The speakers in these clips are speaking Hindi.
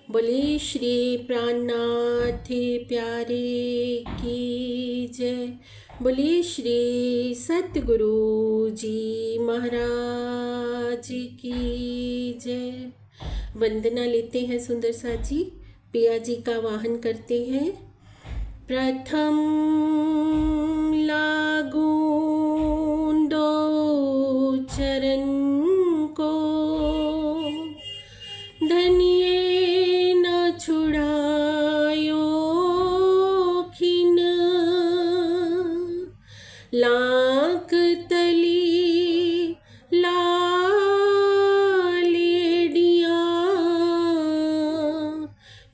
बोले श्री प्राणनाथ प्यारे की जय। बोले श्री सतगुरु जी महाराज की जय। वंदना लेते हैं सुंदर साथ जी। पिया जी का वाहन करते हैं। प्रथम लागू दो चरण को, धनिये न छुड़ायो खिन, लाख तली लालेडिया,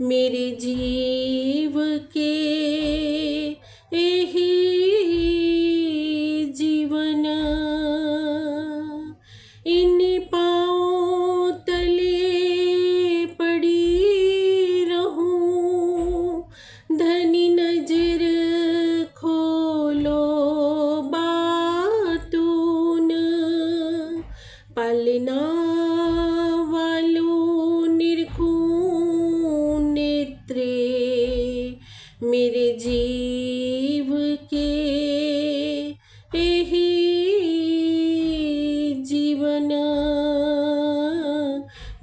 मेरे जीव के एही जीवन, इन पाँव तले पड़ी रहूं, धनी नजर खोलो बातून, पालना वालों निरखूं नेत्रे, मेरे जीव के एही जीवन,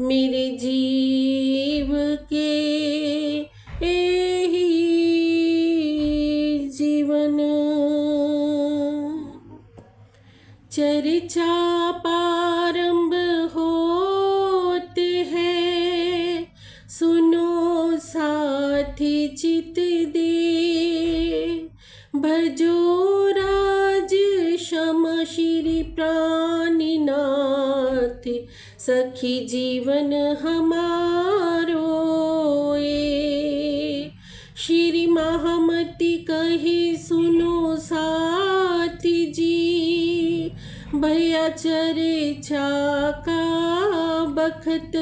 मेरे जीव के एही जीवन। चर्चा प्रारंभ होते हैं, सुनो साथी चित दे, भजो राज श्याम श्री प्राणनाथ, सखी जीवन हमारो ए। श्री महामती कहे सुनो साथी जी, भैया चर्चा का बखत,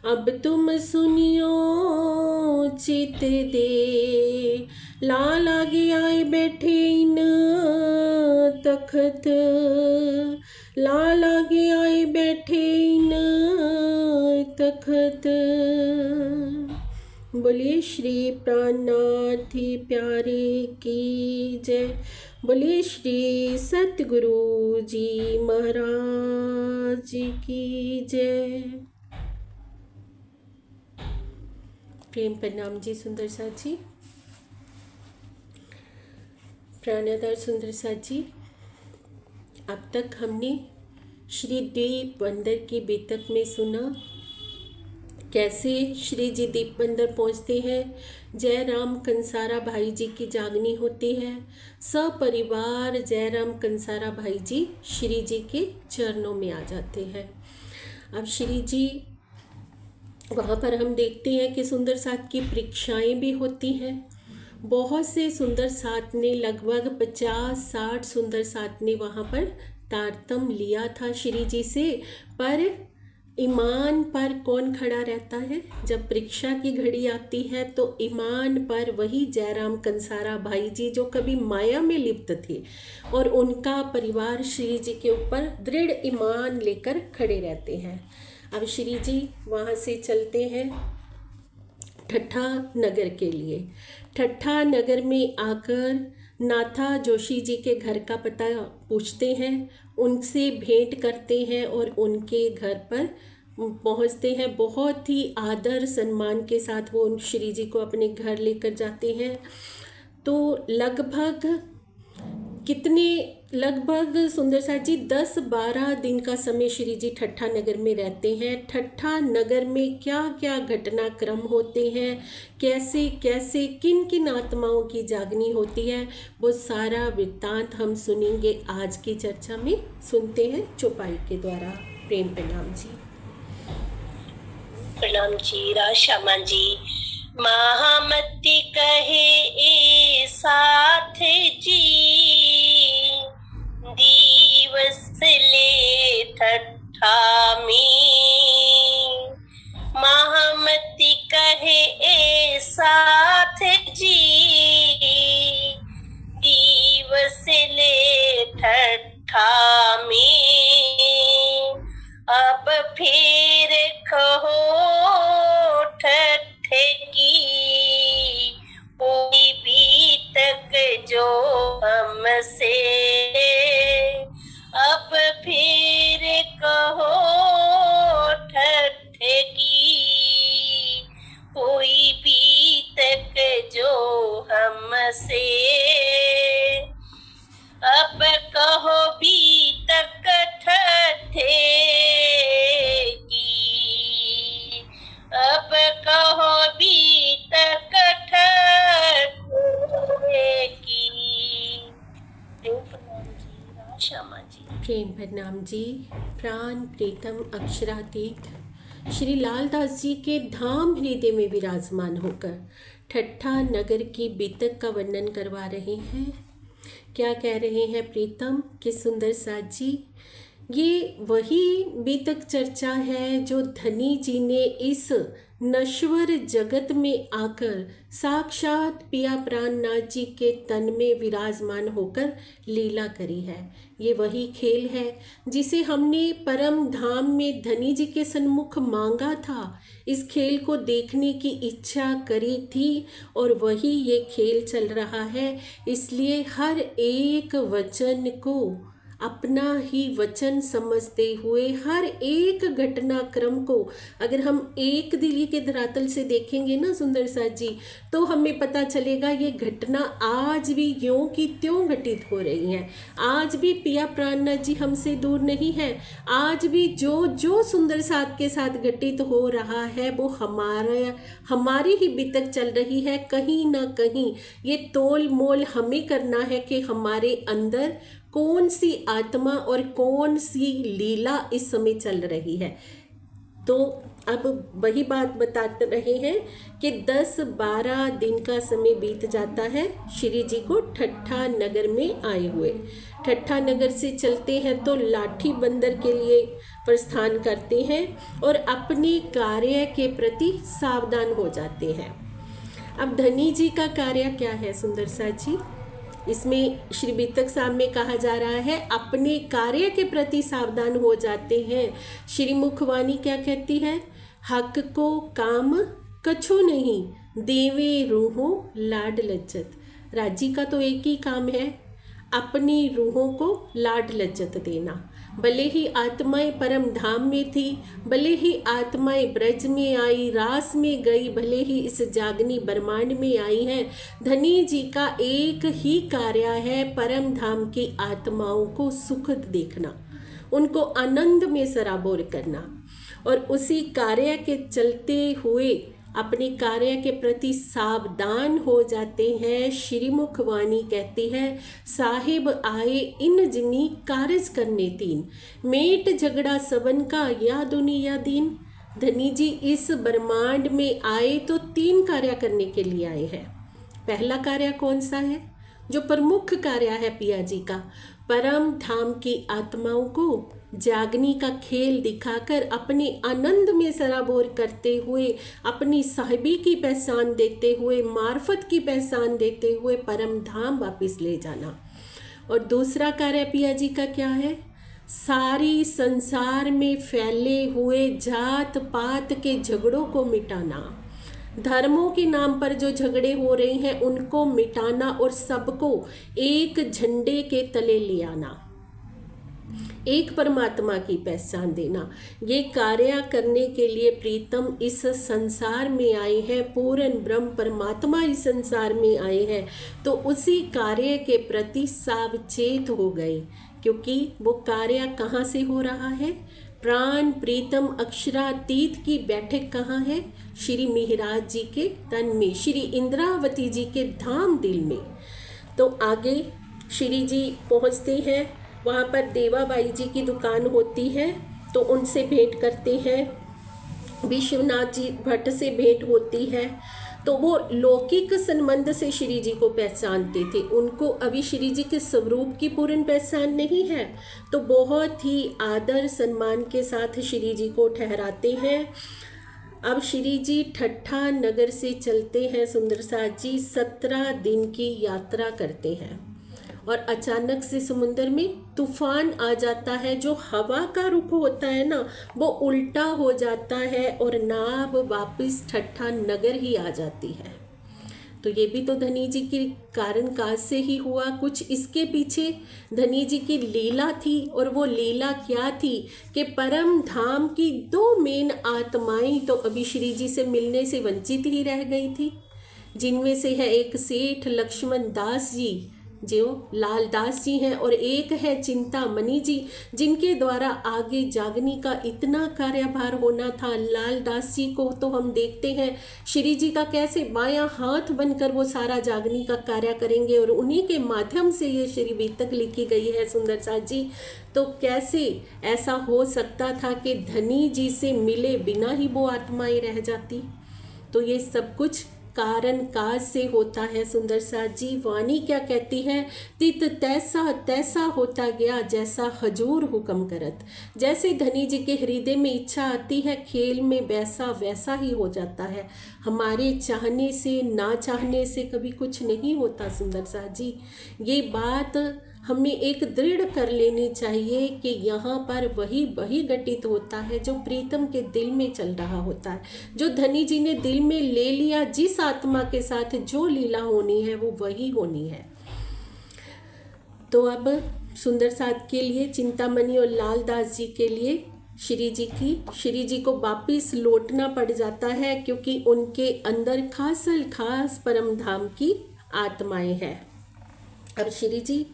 अब तुम सुनियो चित दे, लाल आगे आए बैठे इन तखत, लाल आगे आए बैठे इन तखत। बोलिए श्री प्राणनाथ प्यारे की जय। बोलिए श्री सतगुरु जी महाराज की जय। प्रेम प्रणाम जी सुंदर साथ जी। प्राणाधार सुंदर साथ जी, अब तक हमने श्री दीप बंदर की बेतक में सुना कैसे श्री जी दीप बंदर पहुँचते हैं, जय राम कंसारा भाई जी की जागनी होती है, सपरिवार जय राम कंसारा भाई जी श्री जी के चरणों में आ जाते हैं। अब श्री जी वहाँ पर हम देखते हैं कि सुंदर साथ की परीक्षाएं भी होती हैं। बहुत से सुंदर साथ ने, लगभग 50-60 सुंदर साथ ने वहाँ पर तारतम्य लिया था श्री जी से, पर ईमान पर कौन खड़ा रहता है? जब परीक्षा की घड़ी आती है तो ईमान पर वही जयराम कंसारा भाई जी जो कभी माया में लिप्त थे और उनका परिवार श्री जी के ऊपर दृढ़ ईमान लेकर खड़े रहते हैं। अब श्री जी वहाँ से चलते हैं ठट्ठा नगर के लिए। ठट्ठा नगर में आकर नाथा जोशी जी के घर का पता पूछते हैं, उनसे भेंट करते हैं और उनके घर पर पहुंचते हैं। बहुत ही आदर सम्मान के साथ वो उन श्री जी को अपने घर लेकर जाते हैं। तो लगभग सुंदर साथ जी 10-12 दिन का समय श्री जी ठट्ठा नगर में रहते हैं। ठट्ठा नगर में क्या क्या घटनाक्रम होते हैं, कैसे कैसे किन किन आत्माओं की जागनी होती है, वो सारा वृत्तांत हम सुनेंगे आज की चर्चा में। सुनते हैं चौपाई के द्वारा। प्रेम प्रणाम जी। प्रणाम जी। राशामा जी। महामती कहे ए साथ जी, दिवस ले ठट्ठा में। महामती कहे ए साथ जी, दिवस ले ठट्ठा में। अब फिर कहो प्रणाम जी। प्राण प्रीतम अक्षरातीत श्री लालदास जी के धाम हृदय में विराजमान होकर ठट्ठा नगर की बीतक का वर्णन करवा रहे हैं। क्या कह रहे हैं प्रीतम कि सुंदर साथ जी, ये वही बीतक चर्चा है जो धनी जी ने इस नश्वर जगत में आकर साक्षात पिया प्राणनाथ जी के तन में विराजमान होकर लीला करी है। ये वही खेल है जिसे हमने परम धाम में धनी जी के सन्मुख मांगा था। इस खेल को देखने की इच्छा करी थी और वही ये खेल चल रहा है। इसलिए हर एक वचन को अपना ही वचन समझते हुए हर एक घटनाक्रम को अगर हम एक दिली के धरातल से देखेंगे ना सुंदर साथ जी, तो हमें पता चलेगा ये घटना आज भी यों की त्यों घटित हो रही है। आज भी पिया प्राणनाथ जी हमसे दूर नहीं है। आज भी जो जो सुंदर साथ के साथ घटित हो रहा है वो हमारी ही बीतक चल रही है। कहीं ना कहीं ये तोल मोल हमें करना है कि हमारे अंदर कौन सी आत्मा और कौन सी लीला इस समय चल रही है। तो अब वही बात बताते रहे हैं कि 10-12 दिन का समय बीत जाता है श्री जी को ठट्ठा नगर में आए हुए। ठट्ठा नगर से चलते हैं तो लाठी बंदर के लिए प्रस्थान करते हैं और अपने कार्य के प्रति सावधान हो जाते हैं। अब धनी जी का कार्य क्या है सुंदर साथ जी? इसमें श्री बीतक साहब में कहा जा रहा है अपने कार्य के प्रति सावधान हो जाते हैं। श्री मुखवाणी क्या कहती है? हक को काम कछु नहीं, देवे रूहों लाड लज्जत। राजी का तो एक ही काम है, अपनी रूहों को लाड लज्जत देना। भले ही आत्माएं परम धाम में थी, भले ही आत्माएं ब्रज में आई, रास में गई, भले ही इस जागनी ब्रह्मांड में आई हैं, धनी जी का एक ही कार्य है परम धाम की आत्माओं को सुख देखना, उनको आनंद में सराबोर करना। और उसी कार्य के चलते हुए अपने कार्य के प्रति सावधान हो जाते हैं। श्री मुखवाणी कहती है साहिब आए इन जिनी कारज करने तीन, मेट झगड़ा सबन का या दुनिया दीन। धनी जी इस ब्रह्मांड में आए तो 3 कार्य करने के लिए आए हैं। पहला कार्य कौन सा है? जो प्रमुख कार्य है पिया जी का, परम धाम की आत्माओं को जागनी का खेल दिखाकर अपने आनंद में सराबोर करते हुए, अपनी साहिबी की पहचान देते हुए, मार्फत की पहचान देते हुए परम धाम वापस ले जाना। और दूसरा कार्य पिया जी का क्या है? सारी संसार में फैले हुए जात पात के झगड़ों को मिटाना, धर्मों के नाम पर जो झगड़े हो रहे हैं उनको मिटाना और सबको एक झंडे के तले ले आना, एक परमात्मा की पहचान देना। ये कार्य करने के लिए प्रीतम इस संसार में आए हैं, पूर्ण ब्रह्म परमात्मा इस संसार में आए हैं। तो उसी कार्य के प्रति सावचेत हो गए, क्योंकि वो कार्य कहाँ से हो रहा है? प्राण प्रीतम अक्षरातीत की बैठक कहाँ है? श्री मिहिराज जी के तन में, श्री इंद्रावती जी के धाम दिल में। तो आगे श्री जी पहुँचते हैं, वहाँ पर देवाबाई जी की दुकान होती है, तो उनसे भेंट करते हैं। विश्वनाथ जी भट्ट से भेंट होती है, तो वो लौकिक संबंध से श्री जी को पहचानते थे, उनको अभी श्री जी के स्वरूप की पूर्ण पहचान नहीं है। तो बहुत ही आदर सम्मान के साथ श्री जी को ठहराते हैं। अब श्री जी ठट्ठा नगर से चलते हैं सुंदर साथ जी, 17 दिन की यात्रा करते हैं और अचानक से समुद्र में तूफान आ जाता है। जो हवा का रुख होता है ना, वो उल्टा हो जाता है और नाव वापस ठट्ठा नगर ही आ जाती है। तो ये भी तो धनी जी की कारण काज से ही हुआ। कुछ इसके पीछे धनी जी की लीला थी, और वो लीला क्या थी कि परम धाम की 2 मेन आत्माएं तो अभी श्री जी से मिलने से वंचित ही रह गई थी, जिनमें से है एक सेठ लक्ष्मण दास जी, जो लालदास जी हैं, और एक है चिंतामणि जी, जिनके द्वारा आगे जागनी का इतना कार्यभार होना था। लालदास जी को तो हम देखते हैं श्री जी का कैसे बायां हाथ बनकर वो सारा जागनी का कार्य करेंगे, और उन्हीं के माध्यम से ये श्री बीतक लिखी गई है सुंदर साथ जी। तो कैसे ऐसा हो सकता था कि धनी जी से मिले बिना ही वो आत्माएं रह जाती? तो ये सब कुछ कारण काज से होता है सुंदर साथ जी। वाणी क्या कहती है? तित तैसा तैसा होता गया जैसा हजूर हुक्म करत। जैसे धनी जी के हृदय में इच्छा आती है, खेल में वैसा वैसा ही हो जाता है। हमारे चाहने से ना चाहने से कभी कुछ नहीं होता सुंदर साथ जी। ये बात हमें एक दृढ़ कर लेनी चाहिए कि यहाँ पर वही घटित होता है जो प्रीतम के दिल में चल रहा होता है, जो धनी जी ने दिल में ले लिया। जिस आत्मा के साथ जो लीला होनी है वो वही होनी है। तो अब सुंदर साथ के लिए, चिंतामणि और लालदास जी के लिए श्री जी को वापिस लौटना पड़ जाता है, क्योंकि उनके अंदर खास परम धाम की आत्माएं हैं। अब श्री जी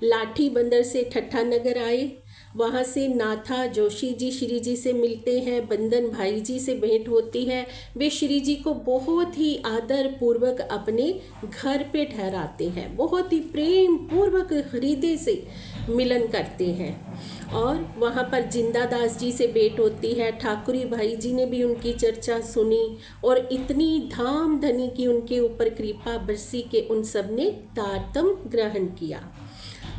लाठी बंदर से ठट्ठा नगर आए। वहाँ से नाथा जोशी जी श्री जी से मिलते हैं, बंदन भाई जी से भेंट होती है। वे श्री जी को बहुत ही आदर पूर्वक अपने घर पे ठहराते हैं, बहुत ही प्रेम पूर्वक हृदय से मिलन करते हैं। और वहाँ पर जिंदादास जी से भेंट होती है। ठाकुरी भाई जी ने भी उनकी चर्चा सुनी, और इतनी धाम धनी की उनके ऊपर कृपा बरसी के उन सब ने तारतम ग्रहण किया।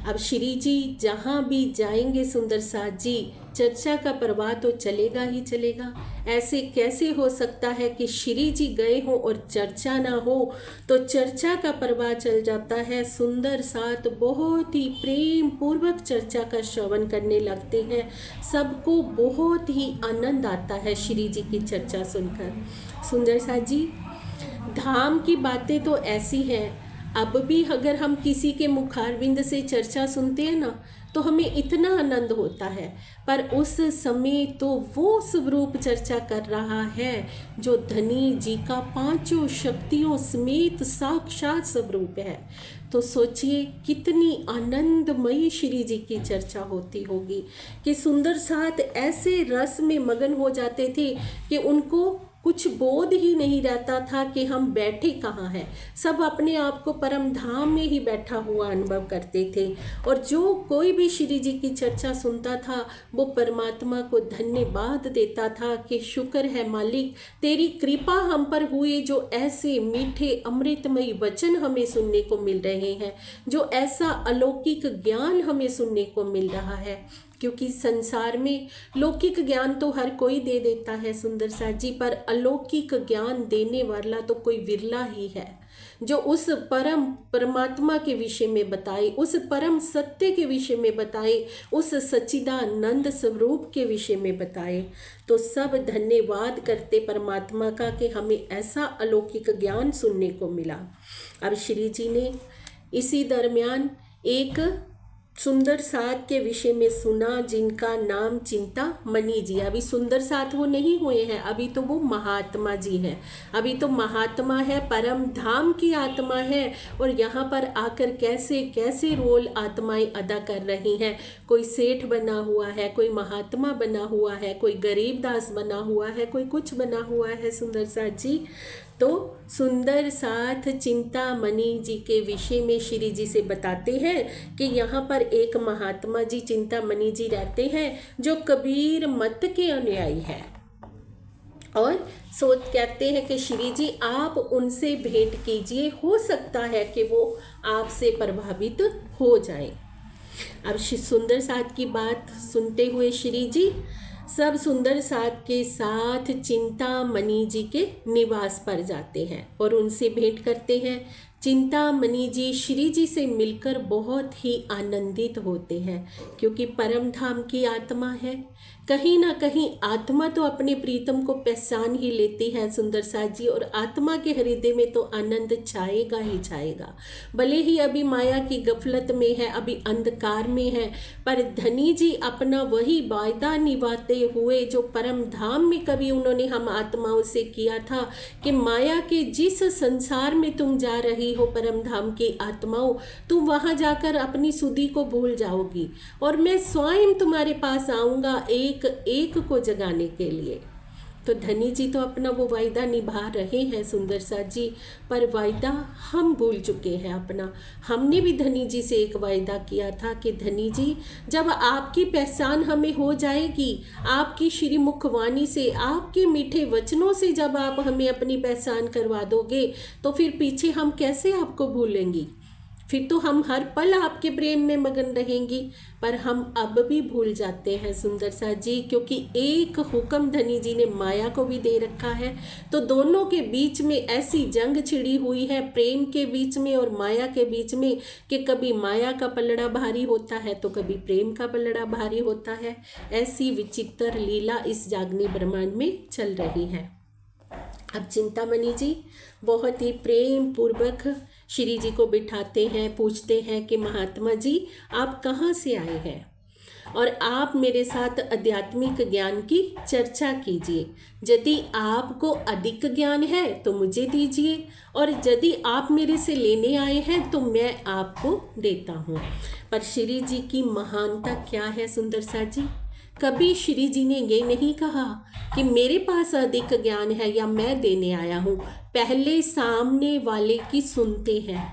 अब श्री जी जहाँ भी जाएंगे सुंदर साथ जी, चर्चा का प्रवाह तो चलेगा ही चलेगा। ऐसे कैसे हो सकता है कि श्री जी गए हों और चर्चा ना हो? तो चर्चा का प्रवाह चल जाता है। सुंदर साथ बहुत ही प्रेम पूर्वक चर्चा का श्रवण करने लगते हैं। सबको बहुत ही आनंद आता है श्री जी की चर्चा सुनकर। सुंदर साथ जी, धाम की बातें तो ऐसी हैं, अब भी अगर हम किसी के मुखारविंद से चर्चा सुनते हैं ना, तो हमें इतना आनंद होता है। पर उस समय तो वो स्वरूप चर्चा कर रहा है जो धनी जी का पांचों शक्तियों समेत साक्षात स्वरूप है। तो सोचिए कितनी आनंदमयी श्री जी की चर्चा होती होगी कि सुंदर साथ ऐसे रस में मगन हो जाते थे कि उनको कुछ बोध ही नहीं रहता था कि हम बैठे कहाँ हैं। सब अपने आप को परम धाम में ही बैठा हुआ अनुभव करते थे, और जो कोई भी श्री जी की चर्चा सुनता था वो परमात्मा को धन्यवाद देता था कि शुक्र है मालिक, तेरी कृपा हम पर हुई, जो ऐसे मीठे अमृतमयी वचन हमें सुनने को मिल रहे हैं, जो ऐसा अलौकिक ज्ञान हमें सुनने को मिल रहा है। क्योंकि संसार में लौकिक ज्ञान तो हर कोई दे देता है सुंदर साथ जी, पर अलौकिक ज्ञान देने वाला तो कोई विरला ही है, जो उस परम परमात्मा के विषय में बताए, उस परम सत्य के विषय में बताए, उस सच्चिदानंद स्वरूप के विषय में बताए। तो सब धन्यवाद करते परमात्मा का कि हमें ऐसा अलौकिक ज्ञान सुनने को मिला। अब श्री जी ने इसी दरमियान एक सुंदर साथ के विषय में सुना, जिनका नाम चिंतामणि जी। अभी सुंदर साथ वो नहीं हुए हैं, अभी तो वो महात्मा जी हैं। अभी तो महात्मा है, परम धाम की आत्मा है, और यहाँ पर आकर कैसे कैसे रोल आत्माएं अदा कर रही हैं। कोई सेठ बना हुआ है, कोई महात्मा बना हुआ है, कोई गरीबदास बना हुआ है, कोई कुछ बना हुआ है सुंदर साथ जी। तो सुंदर साथ चिंतामणि जी के विषय में श्री जी से बताते हैं कि यहाँ पर एक महात्मा जी चिंतामणि जी रहते हैं, जो कबीर मत के अनुयायी हैं, और कहते हैं कि श्री जी आप उनसे भेंट कीजिए, हो सकता है कि वो आपसे प्रभावित हो जाएं। अब सुंदर साथ की बात सुनते हुए श्री जी सब सुंदर साथ के साथ चिंतामणि जी के निवास पर जाते हैं और उनसे भेंट करते हैं। चिंतामणि जी श्री जी से मिलकर बहुत ही आनंदित होते हैं, क्योंकि परम धाम की आत्मा है। कहीं ना कहीं आत्मा तो अपने प्रीतम को पहचान ही लेती है सुंदर साथ जी, और आत्मा के हृदय में तो आनंद छाएगा ही छाएगा। भले ही अभी माया की गफलत में है, अभी अंधकार में है, पर धनी जी अपना वही वायदा निभाते हुए जो परम धाम में कभी उन्होंने हम आत्माओं से किया था कि माया के जिस संसार में तुम जा रही हो परम धाम की आत्माओं, तुम वहाँ जाकर अपनी सुधि को भूल जाओगी और मैं स्वयं तुम्हारे पास आऊँगा एक एक को जगाने के लिए। तो धनी जी तो अपना वो वायदा निभा रहे हैं सुंदर सा जी, पर वायदा हम भूल चुके हैं अपना। हमने भी धनी जी से एक वायदा किया था कि धनी जी, जब आपकी पहचान हमें हो जाएगी, आपकी श्री मुखवाणी से, आपके मीठे वचनों से जब आप हमें अपनी पहचान करवा दोगे, तो फिर पीछे हम कैसे आपको भूलेंगी, फिर तो हम हर पल आपके प्रेम में मगन रहेंगी। पर हम अब भी भूल जाते हैं सुंदर सा जी, क्योंकि एक हुक्म धनी जी ने माया को भी दे रखा है। तो दोनों के बीच में ऐसी जंग छिड़ी हुई है, प्रेम के बीच में और माया के बीच में, कि कभी माया का पलड़ा भारी होता है तो कभी प्रेम का पलड़ा भारी होता है। ऐसी विचित्र लीला इस जागनी ब्रह्मांड में चल रही है। अब चिंतामणि जी बहुत ही प्रेम पूर्वक श्री जी को बिठाते हैं, पूछते हैं कि महात्मा जी आप कहाँ से आए हैं और आप मेरे साथ आध्यात्मिक ज्ञान की चर्चा कीजिए। यदि आपको अधिक ज्ञान है तो मुझे दीजिए, और यदि आप मेरे से लेने आए हैं तो मैं आपको देता हूँ। पर श्री जी की महानता क्या है सुंदर सा जी, कभी श्री जी ने ये नहीं कहा कि मेरे पास अधिक ज्ञान है या मैं देने आया हूँ। पहले सामने वाले की सुनते हैं।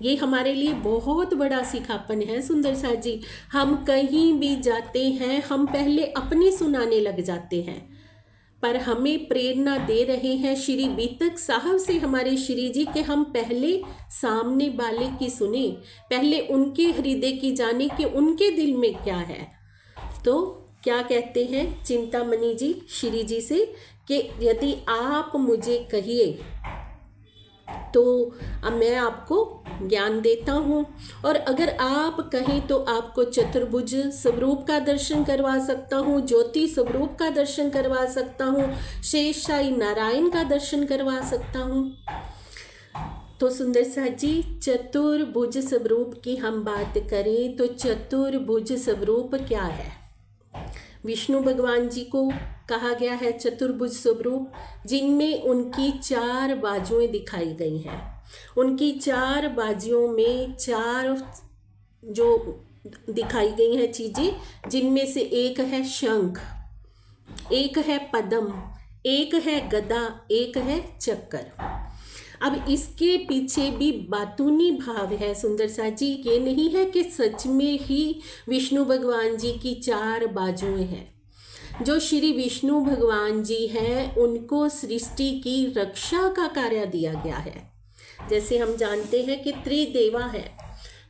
ये हमारे लिए बहुत बड़ा सिखापन है सुंदर सा जी। हम कहीं भी जाते हैं, हम पहले अपने सुनाने लग जाते हैं, पर हमें प्रेरणा दे रहे हैं श्री बीतक साहब से हमारे श्री जी के हम पहले सामने वाले की सुने, पहले उनके हृदय की जाने कि उनके दिल में क्या है। तो क्या कहते हैं चिंतामणि जी श्री जी से कि यदि आप मुझे कहिए तो अब मैं आपको ज्ञान देता हूँ, और अगर आप कहें तो आपको चतुर्भुज स्वरूप का दर्शन करवा सकता हूँ, ज्योति स्वरूप का दर्शन करवा सकता हूँ, शेषशाही नारायण का दर्शन करवा सकता हूँ। तो सुंदर सा जी चतुर्भुज स्वरूप की हम बात करें तो चतुर्भुज स्वरूप क्या है? विष्णु भगवान जी को कहा गया है चतुर्भुज स्वरूप, जिनमें उनकी 4 बाजुएं दिखाई गई हैं। उनकी 4 बाजुओं में 4 जो दिखाई गई हैं चीज़ें, जिनमें से एक है शंख, एक है पद्म, एक है गदा, एक है चक्कर। अब इसके पीछे भी बातूनी भाव है सुंदर सा जी। ये नहीं है कि सच में ही विष्णु भगवान जी की 4 बाजुएं हैं। जो श्री विष्णु भगवान जी हैं उनको सृष्टि की रक्षा का कार्य दिया गया है। जैसे हम जानते हैं कि त्रिदेवा है,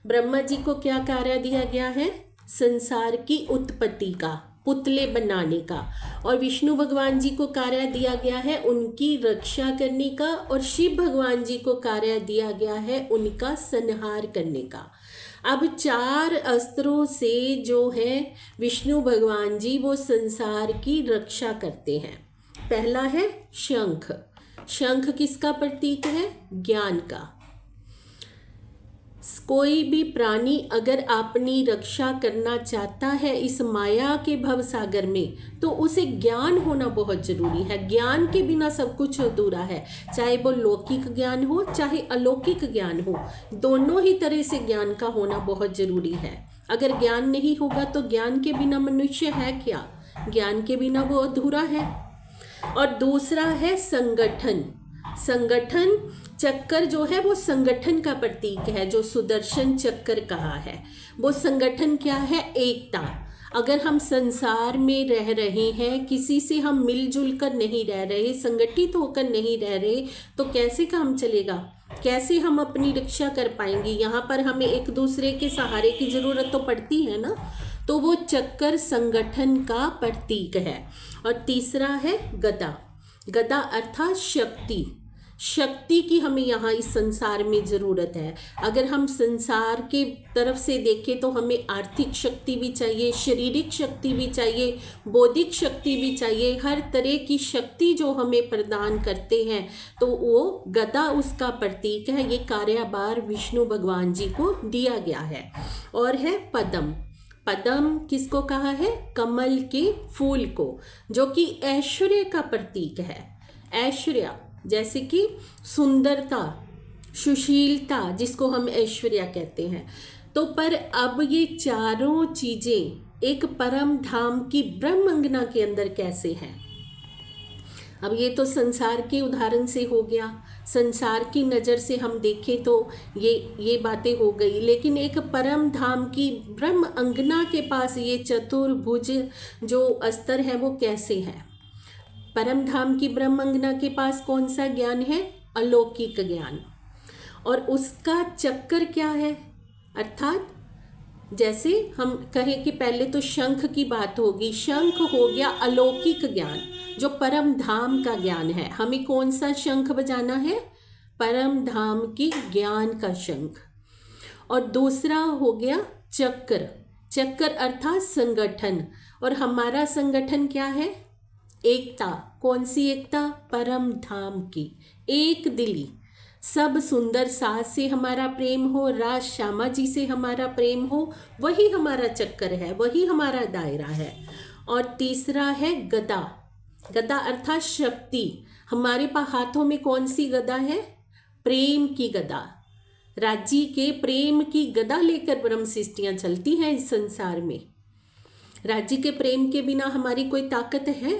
ब्रह्मा जी को क्या कार्य दिया गया है? संसार की उत्पत्ति का, पुतले बनाने का, और विष्णु भगवान जी को कार्य दिया गया है उनकी रक्षा करने का, और शिव भगवान जी को कार्य दिया गया है उनका संहार करने का। अब 4 अस्त्रों से जो है विष्णु भगवान जी वो संसार की रक्षा करते हैं। पहला है शंख। शंख किसका प्रतीक है? ज्ञान का। कोई भी प्राणी अगर अपनी रक्षा करना चाहता है इस माया के भव सागर में, तो उसे ज्ञान होना बहुत जरूरी है। ज्ञान के बिना सब कुछ अधूरा है, चाहे वो लौकिक ज्ञान हो चाहे अलौकिक ज्ञान हो, दोनों ही तरह से ज्ञान का होना बहुत जरूरी है। अगर ज्ञान नहीं होगा तो ज्ञान के बिना मनुष्य है क्या? ज्ञान के बिना वो अधूरा है। और दूसरा है संगठन। संगठन चक्कर जो है वो संगठन का प्रतीक है, जो सुदर्शन चक्कर कहा है। वो संगठन क्या है? एकता। अगर हम संसार में रह रहे हैं, किसी से हम मिलजुल कर नहीं रह रहे, संगठित होकर नहीं रह रहे, तो कैसे काम चलेगा? कैसे हम अपनी रक्षा कर पाएंगे? यहाँ पर हमें एक दूसरे के सहारे की ज़रूरत तो पड़ती है ना। तो वो चक्कर संगठन का प्रतीक है। और तीसरा है गदा। गदा अर्थात शक्ति। शक्ति की हमें यहाँ इस संसार में ज़रूरत है। अगर हम संसार के तरफ से देखें तो हमें आर्थिक शक्ति भी चाहिए, शारीरिक शक्ति भी चाहिए, बौद्धिक शक्ति भी चाहिए। हर तरह की शक्ति जो हमें प्रदान करते हैं तो वो गदा उसका प्रतीक है। ये कार्यभार विष्णु भगवान जी को दिया गया है। और है पद्म। पद्म किसको कहा है? कमल के फूल को, जो कि ऐश्वर्य का प्रतीक है। ऐश्वर्य जैसे कि सुंदरता, सुशीलता जिसको हम ऐश्वर्या कहते हैं। तो पर अब ये चारों चीजें एक परम धाम की ब्रह्म अंगना के अंदर कैसे हैं? अब ये तो संसार के उदाहरण से हो गया, संसार की नज़र से हम देखें तो ये बातें हो गई, लेकिन एक परम धाम की ब्रह्म अंगना के पास ये चतुर्भुज जो अस्तर है वो कैसे है? परम धाम की ब्रह्म अंगना के पास कौन सा ज्ञान है? अलौकिक ज्ञान। और उसका चक्कर क्या है? अर्थात जैसे हम कहें कि पहले तो शंख की बात होगी, शंख हो गया अलौकिक ज्ञान जो परम धाम का ज्ञान है। हमें कौन सा शंख बजाना है? परम धाम की ज्ञान का शंख। और दूसरा हो गया चक्र, चक्र अर्थात संगठन। और हमारा संगठन क्या है? एकता। कौन सी एकता? परम धाम की एक दिली। सब सुंदर सास से हमारा प्रेम हो, राज श्यामा जी से हमारा प्रेम हो, वही हमारा चक्कर है, वही हमारा दायरा है। और तीसरा है गदा, गदा अर्थात शक्ति। हमारे पास हाथों में कौन सी गदा है? प्रेम की गदा। राज्य के प्रेम की गदा लेकर ब्रह्म सृष्टियाँ चलती हैं इस संसार में। राज्य के प्रेम के बिना हमारी कोई ताकत है?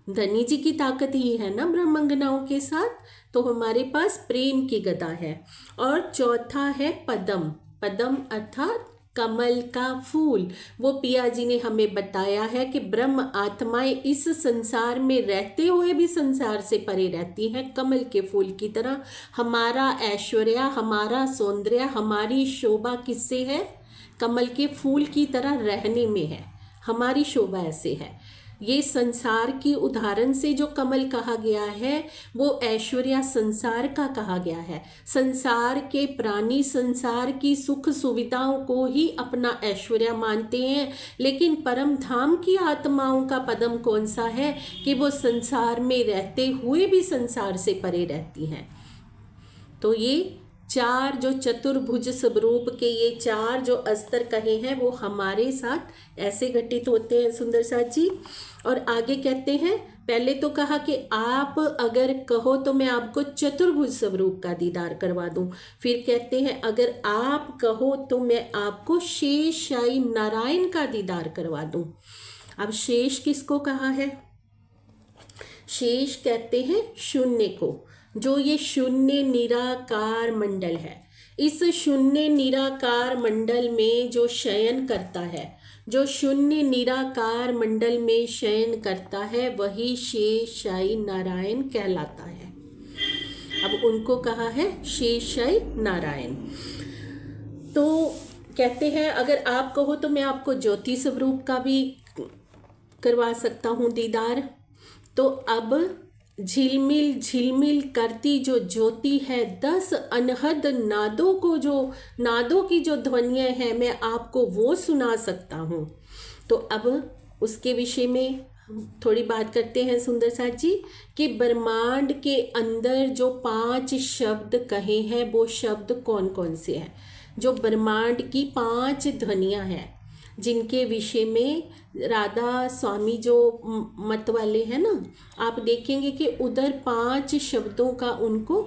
धनी जी की ताकत ही है ना ब्रह्मंगनाओं के साथ। तो हमारे पास प्रेम की गदा है। और चौथा है पदम, पदम अर्थात कमल का फूल। वो पिया जी ने हमें बताया है कि ब्रह्म आत्माएं इस संसार में रहते हुए भी संसार से परे रहती हैं, कमल के फूल की तरह। हमारा ऐश्वर्य, हमारा सौंदर्य, हमारी शोभा किससे है? कमल के फूल की तरह रहने में है। हमारी शोभा ऐसे है। ये संसार की उदाहरण से जो कमल कहा गया है वो ऐश्वर्या संसार का कहा गया है। संसार के प्राणी संसार की सुख सुविधाओं को ही अपना ऐश्वर्या मानते हैं, लेकिन परम धाम की आत्माओं का पदम कौन सा है कि वो संसार में रहते हुए भी संसार से परे रहती हैं। तो ये चार जो चतुर्भुज स्वरूप के ये चार जो अस्तर कहे हैं वो हमारे साथ ऐसे घटित होते हैं सुंदर साथ जी। और आगे कहते हैं, पहले तो कहा कि आप अगर कहो तो मैं आपको चतुर्भुज स्वरूप का दीदार करवा दूं। फिर कहते हैं अगर आप कहो तो मैं आपको शेषशाही नारायण का दीदार करवा दूं। अब शेष किसको कहा है? शेष कहते हैं शून्य को, जो ये शून्य निराकार मंडल है। इस शून्य निराकार मंडल में जो शयन करता है, जो शून्य निराकार मंडल में शयन करता है वही शेषशाही नारायण कहलाता है। अब उनको कहा है शेषशाही नारायण। तो कहते हैं अगर आप कहो तो मैं आपको ज्योति स्वरूप का भी करवा सकता हूँ दीदार। तो अब झिलमिल झिलमिल करती जो ज्योति है, 10 अनहद नादों को, जो नादों की जो ध्वनियाँ हैं, मैं आपको वो सुना सकता हूँ। तो अब उसके विषय में थोड़ी बात करते हैं सुंदर साथ जी कि ब्रह्मांड के अंदर जो 5 शब्द कहे हैं वो शब्द कौन कौन से हैं? जो ब्रह्मांड की 5 ध्वनियाँ हैं जिनके विषय में राधा स्वामी जो मत वाले हैं ना, आप देखेंगे कि उधर 5 शब्दों का उनको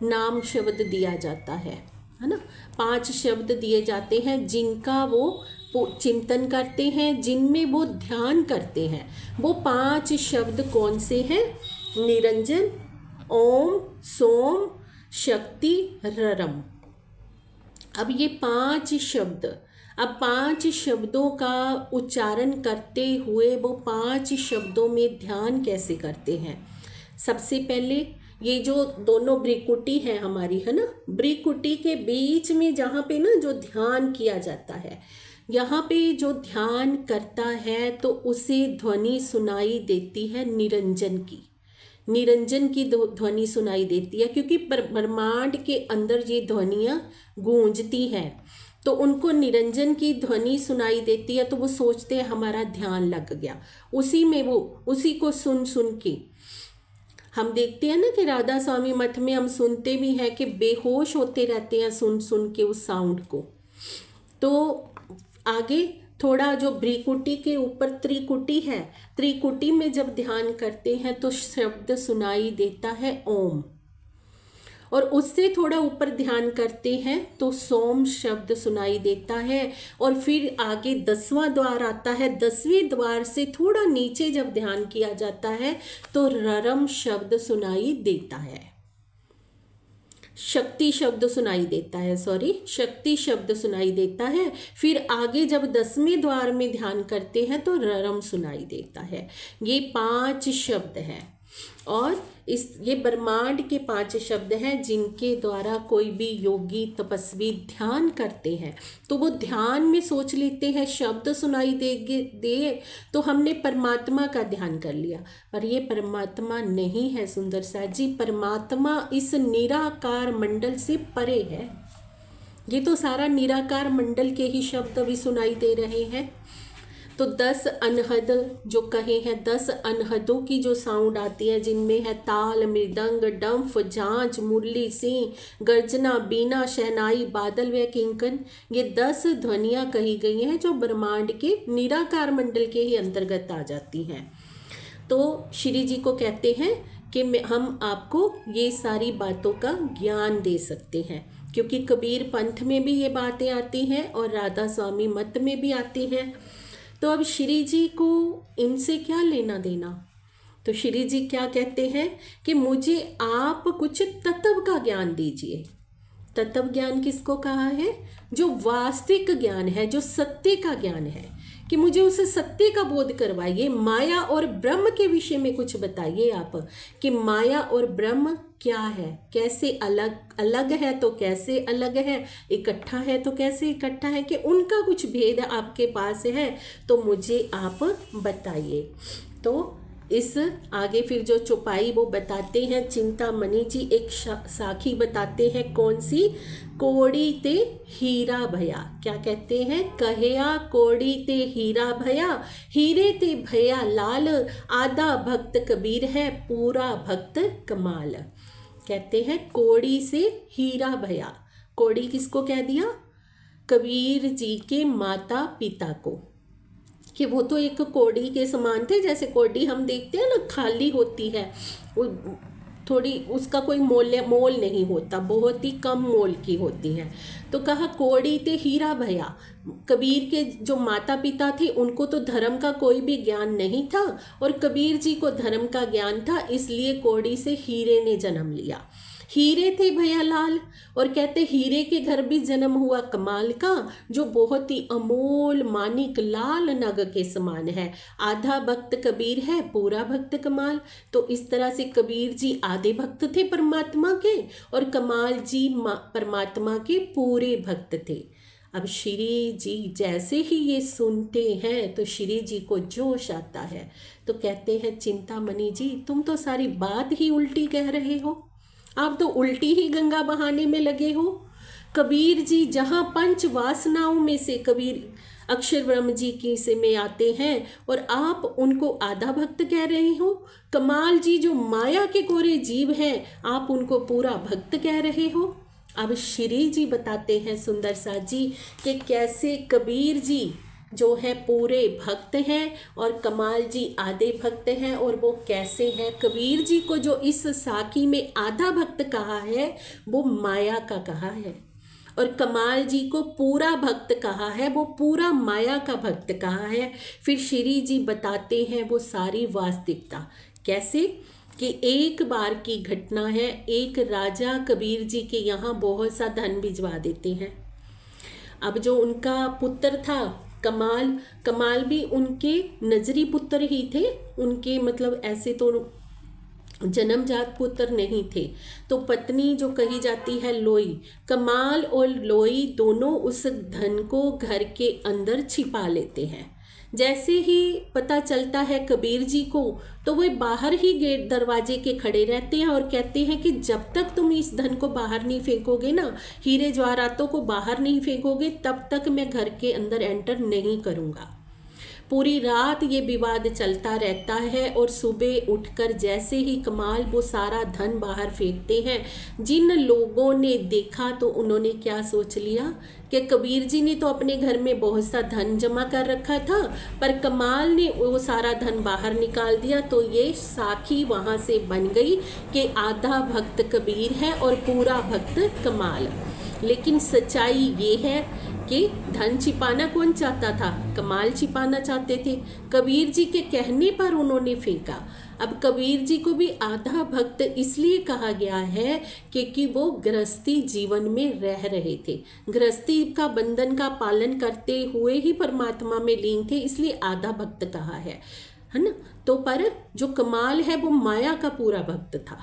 नाम शब्द दिया जाता है ना। 5 शब्द दिए जाते हैं जिनका वो चिंतन करते हैं, जिनमें वो ध्यान करते हैं। वो 5 शब्द कौन से हैं? निरंजन, ओम, सोम, शक्ति, ररम। अब ये 5 शब्द, अब 5 शब्दों का उच्चारण करते हुए वो 5 शब्दों में ध्यान कैसे करते हैं? सबसे पहले ये जो दोनों ब्रिकुटी है हमारी, है ना, ब्रिकुटी के बीच में जहाँ पे ना जो ध्यान किया जाता है, यहाँ पे जो ध्यान करता है तो उसे ध्वनि सुनाई देती है निरंजन की। निरंजन की ध्वनि सुनाई देती है क्योंकि ब्रह्मांड के अंदर ये ध्वनियाँ गूंजती हैं, तो उनको निरंजन की ध्वनि सुनाई देती है। तो वो सोचते हैं हमारा ध्यान लग गया उसी में, वो उसी को सुन सुन के हम देखते हैं ना कि राधा स्वामी मठ में हम सुनते भी हैं कि बेहोश होते रहते हैं सुन सुन के उस साउंड को। तो आगे थोड़ा जो भ्रिकुटी के ऊपर त्रिकुटी है, त्रिकुटी में जब ध्यान करते हैं तो शब्द सुनाई देता है ओम। और उससे थोड़ा ऊपर ध्यान करते हैं तो सोम शब्द सुनाई देता है। और फिर आगे 10वां द्वार आता है, 10वें द्वार से थोड़ा नीचे जब ध्यान किया जाता है तो ररम शब्द सुनाई देता है, शक्ति शब्द सुनाई देता है, शक्ति शब्द सुनाई देता है। फिर आगे जब 10वें द्वार में ध्यान करते हैं तो ररम सुनाई देता है। ये 5 शब्द हैं और ये ब्रह्मांड के 5 शब्द हैं जिनके द्वारा कोई भी योगी तपस्वी ध्यान करते हैं तो वो ध्यान में सोच लेते हैं शब्द सुनाई दे तो हमने परमात्मा का ध्यान कर लिया, पर ये परमात्मा नहीं है सुंदर साथ जी। परमात्मा इस निराकार मंडल से परे है। ये तो सारा निराकार मंडल के ही शब्द भी सुनाई दे रहे हैं। तो 10 अनहद जो कहे हैं, 10 अनहदों की जो साउंड आती है जिनमें है ताल, मृदंग, डंफ, झांझ, मुरली, सिंह, गर्जना, बीना, शहनाई, बादल व किंकन, ये 10 ध्वनियाँ कही गई हैं जो ब्रह्मांड के निराकार मंडल के ही अंतर्गत आ जाती हैं। तो श्री जी को कहते हैं कि हम आपको ये सारी बातों का ज्ञान दे सकते हैं, क्योंकि कबीर पंथ में भी ये बातें आती हैं और राधा स्वामी मत में भी आती हैं। तो अब श्री जी को इनसे क्या लेना देना? तो श्री जी क्या कहते हैं कि मुझे आप कुछ तत्व का ज्ञान दीजिए। तत्व ज्ञान किसको कहा है? जो वास्तविक ज्ञान है, जो सत्य का ज्ञान है, कि मुझे उस सत्य का बोध करवाइए। माया और ब्रह्म के विषय में कुछ बताइए आप कि माया और ब्रह्म क्या है, कैसे अलग अलग है तो कैसे अलग है, इकट्ठा है तो कैसे इकट्ठा है, कि उनका कुछ भेद आपके पास है तो मुझे आप बताइए। तो इस आगे फिर जो चौपाई वो बताते हैं, चिंतामणि जी एक साखी बताते हैं, कौन सी? कोड़ी ते हीरा भया। क्या कहते हैं? कहया कोड़ी ते हीरा भया, हीरे ते भया लाल, आधा भक्त कबीर है पूरा भक्त कमाल। कहते हैं कोड़ी से हीरा भया। कोड़ी किसको कह दिया? कबीर जी के माता पिता को, कि वो तो एक कोड़ी के समान थे। जैसे कोड़ी हम देखते हैं ना, खाली होती है, वो थोड़ी उसका कोई मोल नहीं होता, बहुत ही कम मोल की होती है। तो कहा कोड़ी ते हीरा भया। कबीर के जो माता पिता थे उनको तो धर्म का कोई भी ज्ञान नहीं था और कबीर जी को धर्म का ज्ञान था, इसलिए कोड़ी से हीरे ने जन्म लिया। हीरे थे भैया लाल, और कहते हीरे के घर भी जन्म हुआ कमाल का, जो बहुत ही अमोल मानिक लाल नग के समान है। आधा भक्त कबीर है पूरा भक्त कमाल। तो इस तरह से कबीर जी आधे भक्त थे परमात्मा के और कमाल जी परमात्मा के पूरे भक्त थे। अब श्री जी जैसे ही ये सुनते हैं तो श्री जी को जोश आता है, तो कहते हैं चिंतामणि जी तुम तो सारी बात ही उल्टी कह रहे हो, आप तो उल्टी ही गंगा बहाने में लगे हो। कबीर जी जहाँ 5 वासनाओं में से कबीर अक्षर ब्रह्म जी की से में आते हैं और आप उनको आधा भक्त कह रहे हो। कमाल जी जो माया के कोरे जीव हैं, आप उनको पूरा भक्त कह रहे हो। अब श्री जी बताते हैं सुंदर सा जी कि कैसे कबीर जी जो है पूरे भक्त हैं और कमाल जी आधे भक्त हैं, और वो कैसे हैं। कबीर जी को जो इस साखी में आधा भक्त कहा है वो माया का कहा है, और कमाल जी को पूरा भक्त कहा है, वो पूरा माया का भक्त कहा है। फिर श्री जी बताते हैं वो सारी वास्तविकता कैसे, कि एक बार की घटना है। एक राजा कबीर जी के यहाँ बहुत सा धन भिजवा देते हैं। अब जो उनका पुत्र था कमाल भी उनके नजरी पुत्र ही थे, उनके मतलब ऐसे तो जन्मजात पुत्र नहीं थे। तो पत्नी जो कही जाती है लोई, कमाल और लोई दोनों उस धन को घर के अंदर छिपा लेते हैं। जैसे ही पता चलता है कबीर जी को, तो वे बाहर ही गेट दरवाजे के खड़े रहते हैं और कहते हैं कि जब तक तुम इस धन को बाहर नहीं फेंकोगे ना, हीरे जवाहरातों को बाहर नहीं फेंकोगे, तब तक मैं घर के अंदर एंटर नहीं करूँगा। पूरी रात ये विवाद चलता रहता है और सुबह उठकर जैसे ही कमाल वो सारा धन बाहर फेंकते हैं। जिन लोगों ने देखा तो उन्होंने क्या सोच लिया कि कबीर जी ने तो अपने घर में बहुत सा धन जमा कर रखा था, पर कमाल ने वो सारा धन बाहर निकाल दिया। तो ये साखी वहाँ से बन गई कि आधा भक्त कबीर है और पूरा भक्त कमाल। लेकिन सच्चाई ये है कि धन छिपाना कौन चाहता था? कमाल छिपाना चाहते थे। कबीर जी के कहने पर उन्होंने फेंका। अब कबीर जी को भी आधा भक्त इसलिए कहा गया है क्योंकि वो गृहस्थी जीवन में रह रहे थे, गृहस्थी का बंधन का पालन करते हुए ही परमात्मा में लीन थे, इसलिए आधा भक्त कहा है ना। तो पर जो कमाल है वो माया का पूरा भक्त था।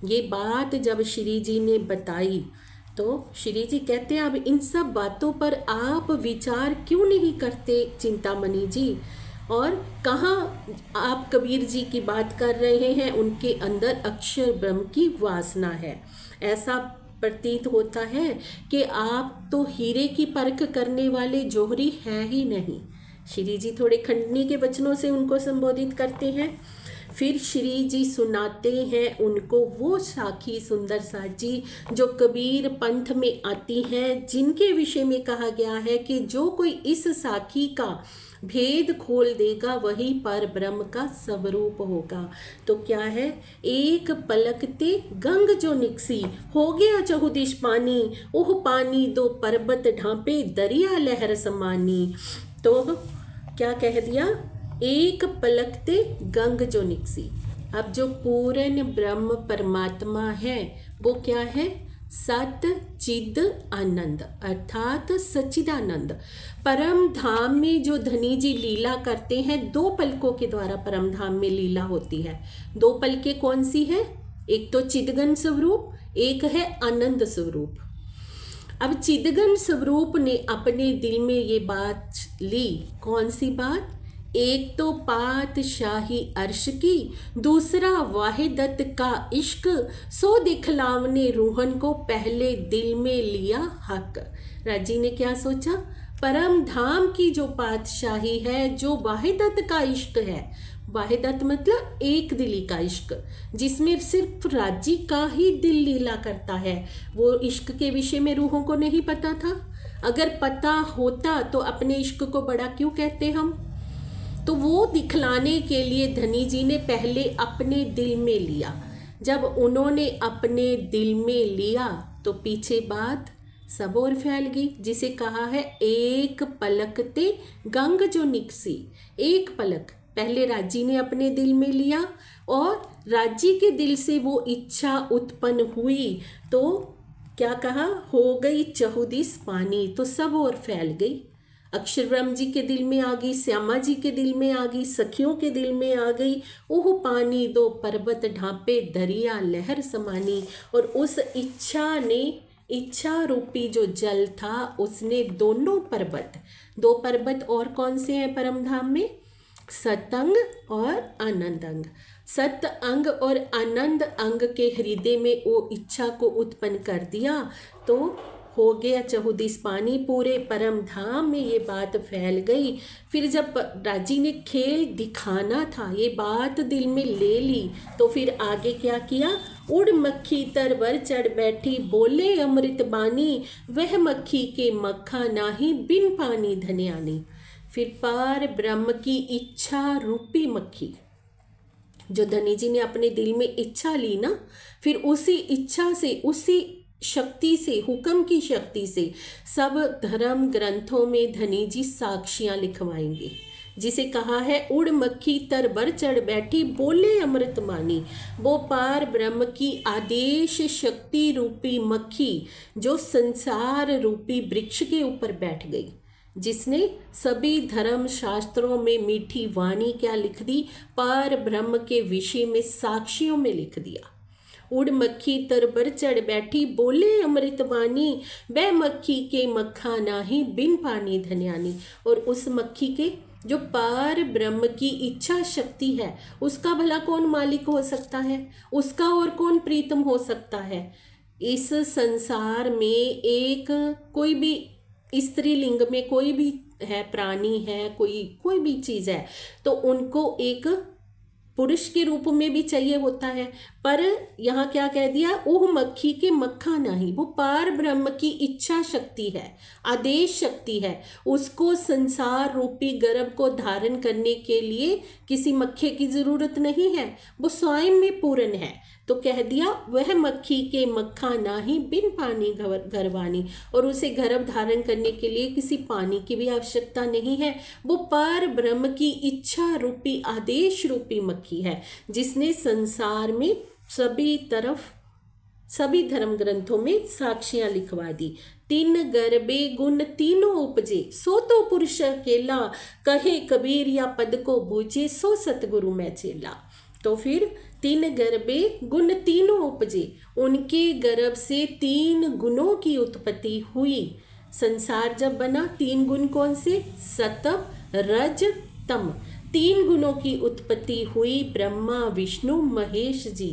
ये बात जब श्री जी ने बताई तो श्री जी कहते हैं अब इन सब बातों पर आप विचार क्यों नहीं करते चिंतामणि जी, और कहाँ आप कबीर जी की बात कर रहे हैं, उनके अंदर अक्षर ब्रह्म की वासना है। ऐसा प्रतीत होता है कि आप तो हीरे की परख करने वाले जोहरी हैं ही नहीं। श्री जी थोड़े खंडनी के वचनों से उनको संबोधित करते हैं। फिर श्री जी सुनाते हैं उनको वो साखी सुंदर साजी जो कबीर पंथ में आती हैं, जिनके विषय में कहा गया है कि जो कोई इस साखी का भेद खोल देगा वही पर ब्रह्म का स्वरूप होगा। तो क्या है? एक पलकते गंग जो निकसी, हो गया चहुदिश पानी, ओह पानी दो पर्वत ढांपे दरिया लहर समानी। तो क्या कह दिया? एक पलकते गंग जो निकसी। अब जो पूर्ण ब्रह्म परमात्मा है वो क्या है? सत चिद आनंद अर्थात सच्चिदानंद। परम धाम में जो धनी जी लीला करते हैं, दो पलकों के द्वारा परम धाम में लीला होती है। दो पलकें कौन सी है? एक तो चिदगन स्वरूप, एक है आनंद स्वरूप। अब चिदगन स्वरूप ने अपने दिल में ये बात ली। कौन सी बात? एक तो पातशाही अर्श की, दूसरा वाहिदत का इश्क, सो दिखलावने रूहन को पहले दिल में लिया हक। राजी ने क्या सोचा? परम धाम की जो पातशाही है, जो वाहिदत का इश्क है, वाहिदत मतलब एक दिली का इश्क, जिसमें सिर्फ राजी का ही दिल लीला करता है। वो इश्क के विषय में रूहों को नहीं पता था। अगर पता होता तो अपने इश्क को बड़ा क्यों कहते हम? तो वो दिखलाने के लिए धनी जी ने पहले अपने दिल में लिया। जब उन्होंने अपने दिल में लिया तो पीछे बात सब और फैल गई, जिसे कहा है एक पलकते गंग जो निकसी। एक पलक पहले राजी ने अपने दिल में लिया और राजी के दिल से वो इच्छा उत्पन्न हुई तो क्या कहा? हो गई चहुदिश पानी, तो सब और फैल गई। अक्षर ब्रह्म जी के दिल में आ गई, श्यामा जी के दिल में आ गई, सखियों के दिल में आ गई। ओह पानी दो पर्वत ढांपे दरिया लहर समानी। और उस इच्छा ने, इच्छा रूपी जो जल था, उसने दोनों पर्वत, दो पर्वत और कौन से हैं परम धाम में? सतंग और आनंद अंग। सत अंग और आनंद अंग के हृदय में वो इच्छा को उत्पन्न कर दिया तो हो गया चहुदिश पानी। पूरे परम धाम में ये बात फैल गई। फिर जब राजी ने खेल दिखाना था, ये बात दिल में ले ली, तो फिर आगे क्या किया? उड़ मक्खी तरवर चढ़ बैठी, बोले अमृत बानी, वह मक्खी के मक्खा नाही, बिन पानी धन्यानी। फिर पार ब्रह्म की इच्छा रूपी मक्खी, जो धनी जी ने अपने दिल में इच्छा ली ना, फिर उसी इच्छा से, उसी शक्ति से, हुक्म की शक्ति से सब धर्म ग्रंथों में धनी जी साक्षियां लिखवाएंगे, जिसे कहा है उड़ मक्खी तर बर चढ़ बैठी, बोले अमृत मानी। वो पार ब्रह्म की आदेश शक्ति रूपी मक्खी जो संसार रूपी वृक्ष के ऊपर बैठ गई, जिसने सभी धर्म शास्त्रों में मीठी वाणी क्या लिख दी? पार ब्रह्म के विषय में साक्षियों में लिख दिया। उड़ मक्खी तरबर चढ़ बैठी, बोले अमृत वाणी, वह मक्खी के मक्खा नाही, बिन पानी धन्यानी। और उस मक्खी के जो पार ब्रह्म की इच्छा शक्ति है, उसका भला कौन मालिक हो सकता है? उसका और कौन प्रीतम हो सकता है? इस संसार में एक कोई भी स्त्रीलिंग में कोई भी है, प्राणी है, कोई भी चीज़ है, तो उनको एक पुरुष के रूप में भी चाहिए होता है। पर यहाँ क्या कह दिया, ओह मक्खी के मक्खा नहीं, वो पार ब्रह्म की इच्छा शक्ति है, आदेश शक्ति है। उसको संसार रूपी गर्भ को धारण करने के लिए किसी मक्खे की जरूरत नहीं है, वो स्वयं में पूर्ण है। तो कह दिया वह मक्खी के मक्खा नाही बिन पानी गर्भानी, और उसे गर्भ धारण करने के लिए किसी पानी की भी आवश्यकता नहीं है। वो पार ब्रह्म की इच्छा रूपी आदेश रूपी मक्खी है, जिसने संसार में सभी तरफ सभी धर्म ग्रंथों में साक्षियां लिखवा दी। तीन गर्भे गुण तीनों उपजे, सो तो पुरुष अकेला, कहे कबीर या पद को बूझे, सो सतगुरु मैं चेला। तो फिर तीन गर्भे गुण तीनों उपजे, उनके गर्भ से 3 गुणों की उत्पत्ति हुई। संसार जब बना, 3 गुण कौन से, सत्व रज तम, 3 गुणों की उत्पत्ति हुई ब्रह्मा विष्णु महेश जी।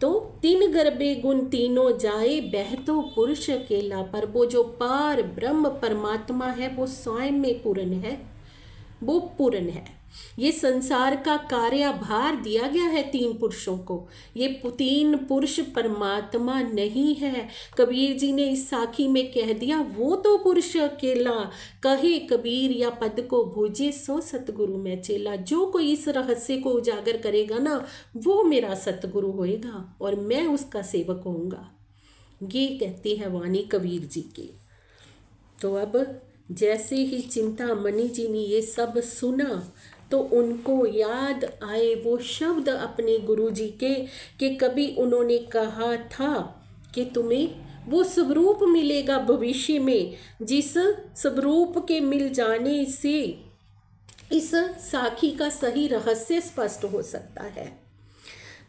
तो 3 गर्भे गुण तीनों जाए, बह तो पुरुष अकेला, पर वो जो पार ब्रह्म परमात्मा है वो स्वयं में पूर्ण है, वो पूर्ण है। ये संसार का कार्यभार दिया गया है 3 पुरुषों को, ये 3 पुरुष परमात्मा नहीं है। कबीर जी ने इस साखी में कह दिया, वो तो पुरुष अकेला, कहे कबीर या पद को भूजे, सो सतगुरु मैं चेला। जो कोई इस रहस्य को उजागर करेगा ना, वो मेरा सतगुरु होएगा और मैं उसका सेवक होऊंगा। ये कहती है वाणी कबीर जी की। तो अब जैसे ही चिंतामणि जी ने ये सब सुना तो उनको याद आए वो शब्द अपने गुरु जी के, कि कभी उन्होंने कहा था कि तुम्हें वो स्वरूप मिलेगा भविष्य में, जिस स्वरूप के मिल जाने से इस साखी का सही रहस्य स्पष्ट हो सकता है।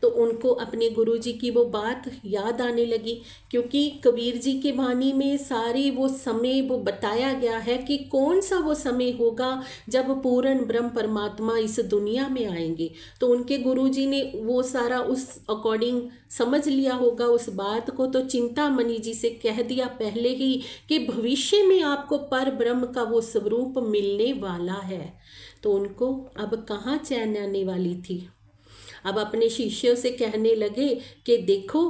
तो उनको अपने गुरुजी की वो बात याद आने लगी, क्योंकि कबीर जी के वाणी में सारी वो समय वो बताया गया है कि कौन सा वो समय होगा जब पूर्ण ब्रह्म परमात्मा इस दुनिया में आएंगे। तो उनके गुरुजी ने वो सारा उस अकॉर्डिंग समझ लिया होगा उस बात को। तो चिंतामणि जी से कह दिया पहले ही कि भविष्य में आपको पर ब्रह्म का वो स्वरूप मिलने वाला है। तो उनको अब कहाँ चैन आने वाली थी। अब अपने शिष्यों से कहने लगे कि देखो,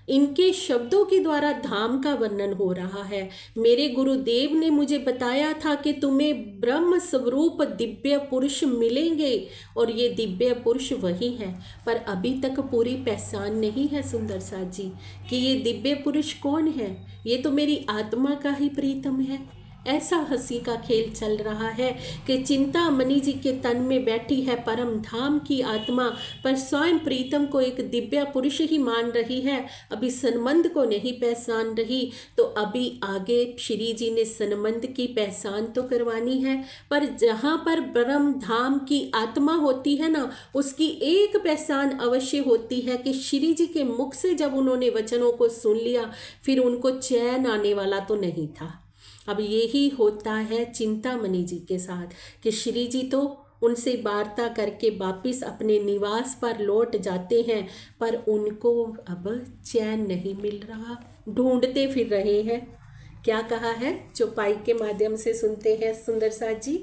इनके शब्दों के द्वारा धाम का वर्णन हो रहा है। मेरे गुरुदेव ने मुझे बताया था कि तुम्हें ब्रह्म स्वरूप दिव्य पुरुष मिलेंगे, और ये दिव्य पुरुष वही है। पर अभी तक पूरी पहचान नहीं है सुंदर साथ जी कि ये दिव्य पुरुष कौन है। ये तो मेरी आत्मा का ही प्रीतम है। ऐसा हंसी का खेल चल रहा है कि चिंतामणि जी के तन में बैठी है परम धाम की आत्मा, पर स्वयं प्रीतम को एक दिव्य पुरुष ही मान रही है, अभी सनमंद को नहीं पहचान रही। तो अभी आगे श्री जी ने सनमंद की पहचान तो करवानी है, पर जहाँ पर ब्रह्म धाम की आत्मा होती है ना, उसकी एक पहचान अवश्य होती है कि श्री जी के मुख से जब उन्होंने वचनों को सुन लिया, फिर उनको चैन आने वाला तो नहीं था। अब यही होता है चिंतामणि जी के साथ कि श्री जी तो उनसे वार्ता करके वापिस अपने निवास पर लौट जाते हैं, पर उनको अब चैन नहीं मिल रहा, ढूंढते फिर रहे हैं। क्या कहा है, चौपाई के माध्यम से सुनते हैं सुंदर साथ जी।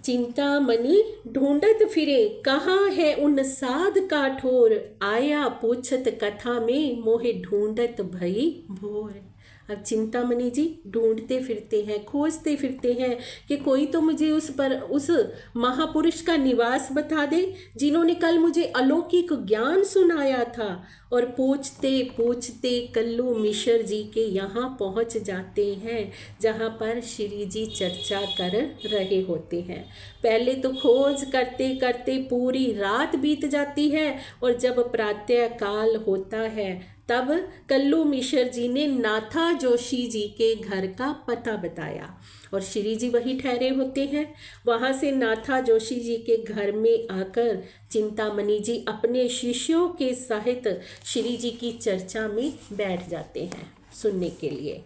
चिंतामणि ढूंढत फिरे, कहाँ है उन साध का ठोर, आया पूछत कथा में, मोहे ढूंढत भई भोर। अब चिंतामणि जी ढूंढते फिरते हैं, खोजते फिरते हैं कि कोई तो मुझे उस महापुरुष का निवास बता दे जिन्होंने कल मुझे अलौकिक ज्ञान सुनाया था। और पूछते पूछते कल्लू मिश्र जी के यहाँ पहुँच जाते हैं, जहाँ पर श्री जी चर्चा कर रहे होते हैं। पहले तो खोज करते करते पूरी रात बीत जाती है, और जब प्रातः काल होता है तब कल्लू मिश्र जी ने नाथा जोशी जी के घर का पता बताया, और श्री जी वही ठहरे होते हैं। वहाँ से नाथा जोशी जी के घर में आकर चिंतामणि जी अपने शिष्यों के सहित श्री जी की चर्चा में बैठ जाते हैं सुनने के लिए।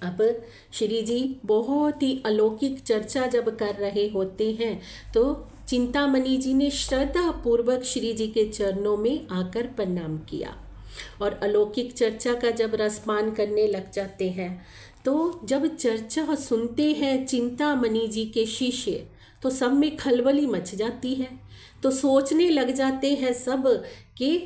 अब श्री जी बहुत ही अलौकिक चर्चा जब कर रहे होते हैं, तो चिंतामणि जी ने श्रद्धा पूर्वक श्री जी के चरणों में आकर प्रणाम किया, और अलौकिक चर्चा का जब रसपान करने लग जाते हैं। तो जब चर्चा सुनते हैं चिंतामणि जी के शिष्य तो सब में खलबली मच जाती है। तो सोचने लग जाते हैं सब कि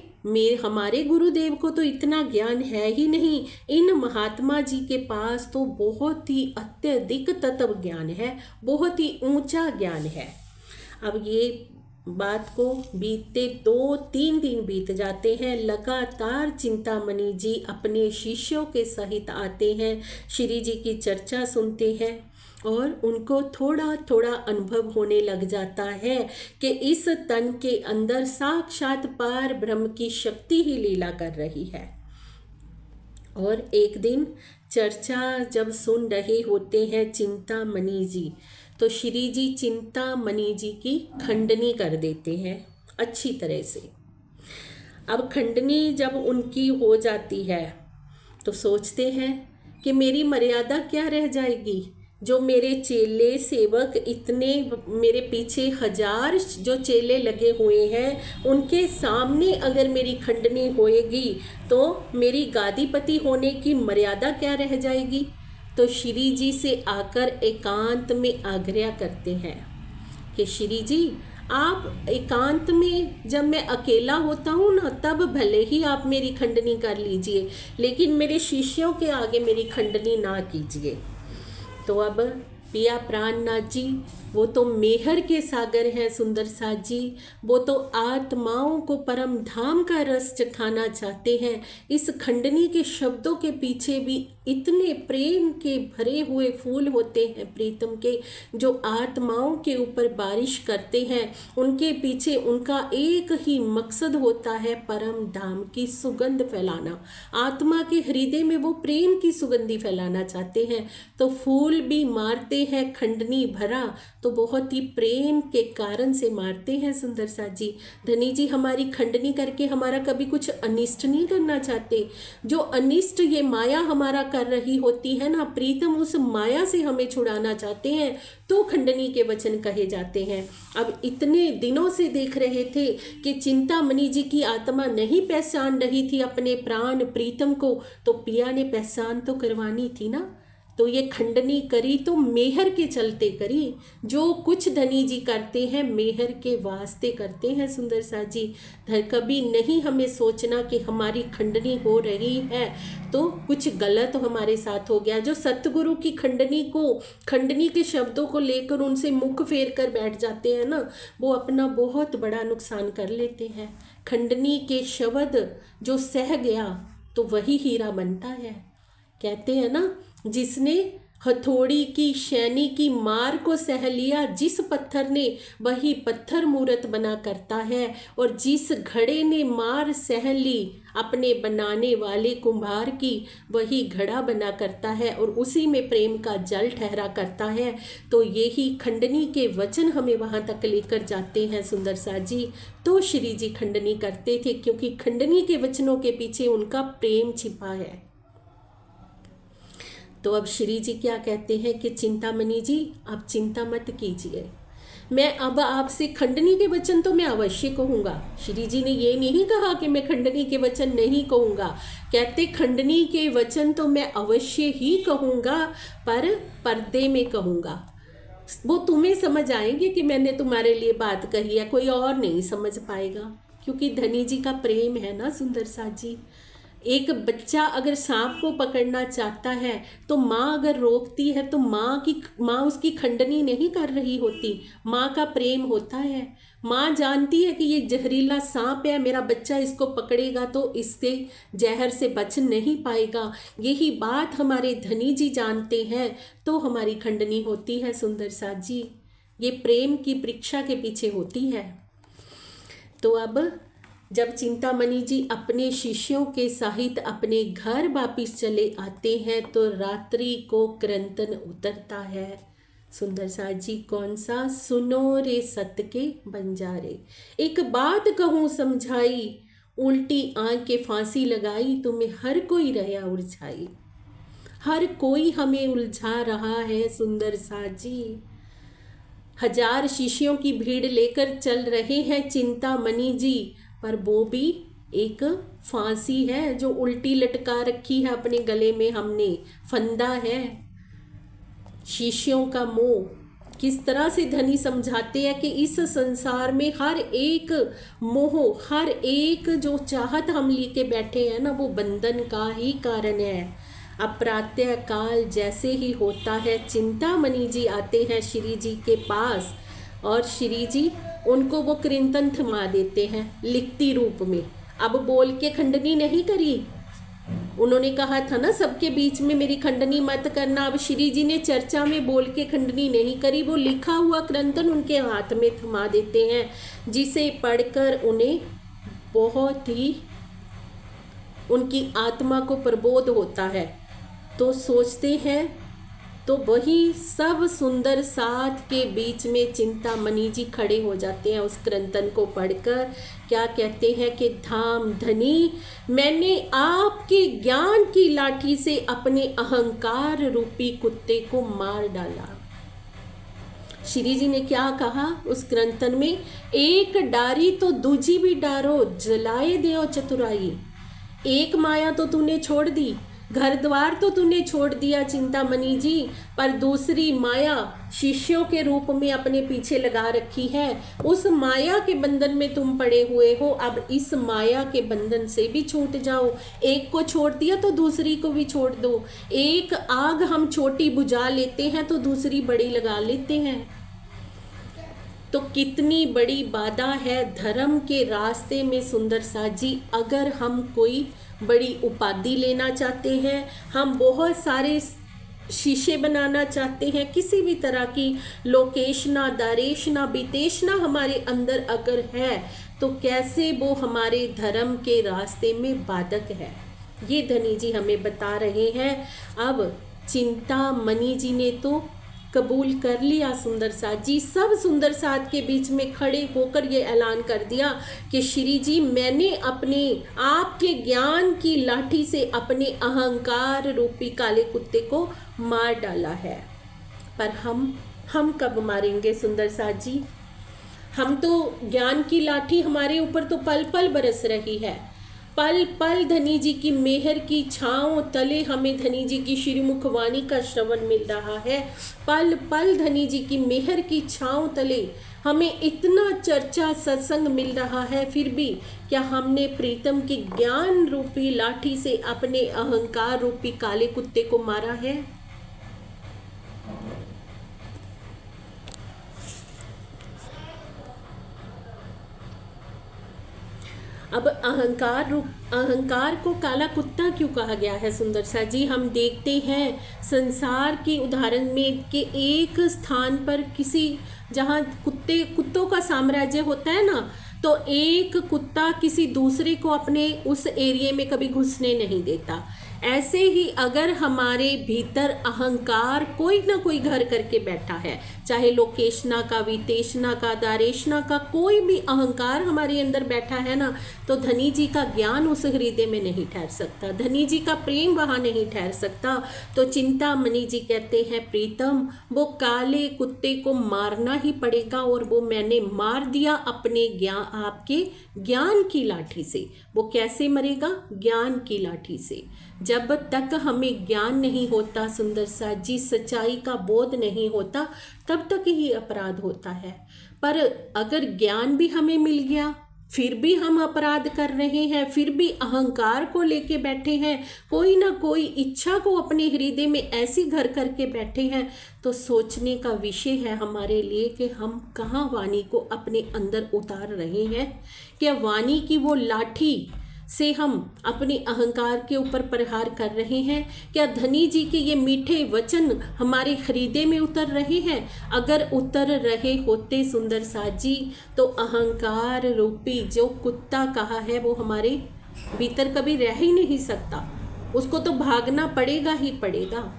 हमारे गुरुदेव को तो इतना ज्ञान है ही नहीं, इन महात्मा जी के पास तो बहुत ही अत्यधिक तत्व ज्ञान है, बहुत ही ऊंचा ज्ञान है। अब ये बात को बीतते 2-3 दिन बीत जाते हैं। लगातार चिंतामणि जी अपने शिष्यों के सहित आते हैं, श्री जी की चर्चा सुनते हैं और उनको थोड़ा थोड़ा अनुभव होने लग जाता है कि इस तन के अंदर साक्षात पार ब्रह्म की शक्ति ही लीला कर रही है। और एक दिन चर्चा जब सुन रहे होते हैं चिंतामणि जी, तो श्री जी चिंतामणि जी की खंडनी कर देते हैं अच्छी तरह से। अब खंडनी जब उनकी हो जाती है तो सोचते हैं कि मेरी मर्यादा क्या रह जाएगी। जो मेरे चेले सेवक इतने मेरे पीछे 1000 जो चेले लगे हुए हैं, उनके सामने अगर मेरी खंडनी होएगी तो मेरी गादीपति होने की मर्यादा क्या रह जाएगी। तो श्री जी से आकर एकांत में आग्रह करते हैं कि श्री जी आप एकांत में जब मैं अकेला होता हूँ ना, तब भले ही आप मेरी खंडनी कर लीजिए, लेकिन मेरे शिष्यों के आगे मेरी खंडनी ना कीजिए। तो अब पिया प्राणनाथ जी वो तो मेहर के सागर हैं सुंदर साथ जी, वो तो आत्माओं को परम धाम का रस चखाना चाहते हैं। इस खंडनी के शब्दों के पीछे भी इतने प्रेम के भरे हुए फूल होते हैं प्रीतम के, जो आत्माओं के ऊपर बारिश करते हैं। उनके पीछे उनका एक ही मकसद होता है, परम धाम की सुगंध फैलाना। आत्मा के हृदय में वो प्रेम की सुगंधी फैलाना चाहते हैं। तो फूल भी मारते हैं खंडनी भरा, तो बहुत ही प्रेम के कारण से मारते हैं सुंदर साथ जी। धनी जी हमारी खंडनी करके हमारा कभी कुछ अनिष्ट नहीं करना चाहते। जो अनिष्ट ये माया हमारा कर रही होती है ना प्रीतम, उस माया से हमें छुड़ाना चाहते हैं, तो खंडनी के वचन कहे जाते हैं। अब इतने दिनों से देख रहे थे कि चिंतामणि जी की आत्मा नहीं पहचान रही थी अपने प्राण प्रीतम को, तो पिया ने पहचान तो करवानी थी ना। तो ये खंडनी करी तो मेहर के चलते करी। जो कुछ धनी जी करते हैं मेहर के वास्ते करते हैं सुंदर साथ जी। कभी नहीं हमें सोचना कि हमारी खंडनी हो रही है तो कुछ गलत हमारे साथ हो गया। जो सतगुरु की खंडनी को, खंडनी के शब्दों को लेकर उनसे मुख फेर कर बैठ जाते हैं ना, वो अपना बहुत बड़ा नुकसान कर लेते हैं। खंडनी के शब्द जो सह गया तो वही हीरा बनता है। कहते हैं ना, जिसने हथौड़ी की शैनी की मार को सह लिया, जिस पत्थर ने वही पत्थर मूरत बना करता है। और जिस घड़े ने मार सह ली अपने बनाने वाले कुम्हार की, वही घड़ा बना करता है और उसी में प्रेम का जल ठहरा करता है। तो यही खंडनी के वचन हमें वहाँ तक लेकर जाते हैं सुंदर साथ जी। तो श्री जी खंडनी करते थे क्योंकि खंडनी के वचनों के पीछे उनका प्रेम छिपा है। तो अब श्री जी क्या कहते हैं कि चिंतामणि जी आप चिंता मत कीजिए, मैं अब आपसे खंडनी के वचन तो मैं अवश्य कहूँगा। श्री जी ने ये नहीं कहा कि मैं खंडनी के वचन नहीं कहूँगा, कहते खंडनी के वचन तो मैं अवश्य ही कहूँगा, पर पर्दे में कहूँगा। वो तुम्हें समझ आएंगे कि मैंने तुम्हारे लिए बात कही है, कोई और नहीं समझ पाएगा, क्योंकि धनी जी का प्रेम है ना सुंदर साथ जी। एक बच्चा अगर सांप को पकड़ना चाहता है तो माँ अगर रोकती है तो माँ उसकी खंडनी नहीं कर रही होती, माँ का प्रेम होता है। माँ जानती है कि ये जहरीला सांप है, मेरा बच्चा इसको पकड़ेगा तो इससे जहर से बच नहीं पाएगा। यही बात हमारे धनी जी जानते हैं, तो हमारी खंडनी होती है सुंदर साथ जी। ये प्रेम की परीक्षा के पीछे होती है। तो अब जब चिंतामणि जी अपने शिष्यों के सहित अपने घर वापिस चले आते हैं तो रात्रि को क्रंतन उतरता है सुंदर साथ जी। कौन सा? सुनो रे सत के बंजारे, एक बात कहूँ समझाई, उल्टी आँख के फांसी लगाई, तुम्हें हर कोई रहा उलझाई। हर कोई हमें उलझा रहा है सुंदर साथ जी। 1000 शिष्यों की भीड़ लेकर चल रहे हैं चिंतामणि जी, पर वो भी एक फांसी है जो उल्टी लटका रखी है अपने गले में हमने, फंदा है शिष्यों का मोह। किस तरह से धनी समझाते हैं कि इस संसार में हर एक मोह, हर एक जो चाहत हम लेके बैठे हैं ना, वो बंधन का ही कारण है। अब प्रातः काल जैसे ही होता है, चिंतामणि जी आते हैं श्री जी के पास और श्री जी उनको वो कृंतन थमा देते हैं लिखती रूप में। अब बोल के खंडनी नहीं करी, उन्होंने कहा था ना सबके बीच में मेरी खंडनी मत करना। अब श्री जी ने चर्चा में बोल के खंडनी नहीं करी, वो लिखा हुआ कृंतन उनके हाथ में थमा देते हैं, जिसे पढ़कर उन्हें बहुत ही उनकी आत्मा को प्रबोध होता है। तो सोचते हैं, तो वही सब सुंदर साथ के बीच में चिंतामणि जी खड़े हो जाते हैं उस कृंतन को पढ़कर। क्या कहते हैं कि धाम धनी, मैंने आपके ज्ञान की लाठी से अपने अहंकार रूपी कुत्ते को मार डाला। श्री जी ने क्या कहा उस कृंतन में, एक डारी तो दूजी भी डारो, जलाए देओ चतुराई। एक माया तो तूने छोड़ दी, घर द्वार तो तूने छोड़ दिया चिंतामणि जी, पर दूसरी माया शिष्यों के रूप में अपने पीछे लगा रखी है। उस माया के बंधन में तुम पड़े हुए हो, अब इस माया के बंधन से भी छूट जाओ। एक को छोड़ दिया तो दूसरी को भी छोड़ दो। एक आग हम छोटी बुझा लेते हैं तो दूसरी बड़ी लगा लेते हैं। तो कितनी बड़ी बाधा है धर्म के रास्ते में सुंदर सा जी। अगर हम कोई बड़ी उपाधि लेना चाहते हैं, हम बहुत सारे शीशे बनाना चाहते हैं, किसी भी तरह की लोकेशना, दारेशना, बीतेशना हमारे अंदर अगर है, तो कैसे वो हमारे धर्म के रास्ते में बाधक है, ये धनी जी हमें बता रहे हैं। अब चिंतामणि जी ने तो कबूल कर लिया सुंदर साथ जी। सब सुंदर साथ के बीच में खड़े होकर ये ऐलान कर दिया कि श्री जी, मैंने अपने आपके ज्ञान की लाठी से अपने अहंकार रूपी काले कुत्ते को मार डाला है। पर हम कब मारेंगे सुंदर साथ जी? हम तो ज्ञान की लाठी हमारे ऊपर तो पल पल बरस रही है। पल पल धनी जी की मेहर की छाँव तले हमें धनी जी की श्रीमुखवाणी का श्रवण मिल रहा है। पल पल धनी जी की मेहर की छाँव तले हमें इतना चर्चा सत्संग मिल रहा है, फिर भी क्या हमने प्रीतम की ज्ञान रूपी लाठी से अपने अहंकार रूपी काले कुत्ते को मारा है? अब अहंकार को काला कुत्ता क्यों कहा गया है सुंदर सा जी? हम देखते हैं संसार के उदाहरण में कि एक स्थान पर किसी जहाँ कुत्तों का साम्राज्य होता है ना, तो एक कुत्ता किसी दूसरे को अपने उस एरिया में कभी घुसने नहीं देता। ऐसे ही अगर हमारे भीतर अहंकार कोई ना कोई घर करके बैठा है, चाहे लोकेशना का, वितेशना का, दारेशना का, कोई भी अहंकार हमारे अंदर बैठा है ना, तो धनी जी का ज्ञान उस हृदय में नहीं ठहर सकता, धनी जी का प्रेम वहाँ नहीं ठहर सकता। तो चिंतामणि जी कहते हैं, प्रीतम वो काले कुत्ते को मारना ही पड़ेगा, और वो मैंने मार दिया अपने आपके ज्ञान की लाठी से। वो कैसे मरेगा? ज्ञान की लाठी से। जब तक हमें ज्ञान नहीं होता सुंदर सा जी, सच्चाई का बोध नहीं होता, तब तक ही अपराध होता है। पर अगर ज्ञान भी हमें मिल गया, फिर भी हम अपराध कर रहे हैं, फिर भी अहंकार को लेके बैठे हैं, कोई ना कोई इच्छा को अपने हृदय में ऐसी घर करके बैठे हैं, तो सोचने का विषय है हमारे लिए कि हम कहाँ वाणी को अपने अंदर उतार रहे हैं। क्या वाणी की वो लाठी से हम अपने अहंकार के ऊपर प्रहार कर रहे हैं? क्या धनी जी के ये मीठे वचन हमारे हृदय में उतर रहे हैं? अगर उतर रहे होते सुंदर साथ जी, तो अहंकार रूपी जो कुत्ता कहा है वो हमारे भीतर कभी रह ही नहीं सकता, उसको तो भागना पड़ेगा ही पड़ेगा।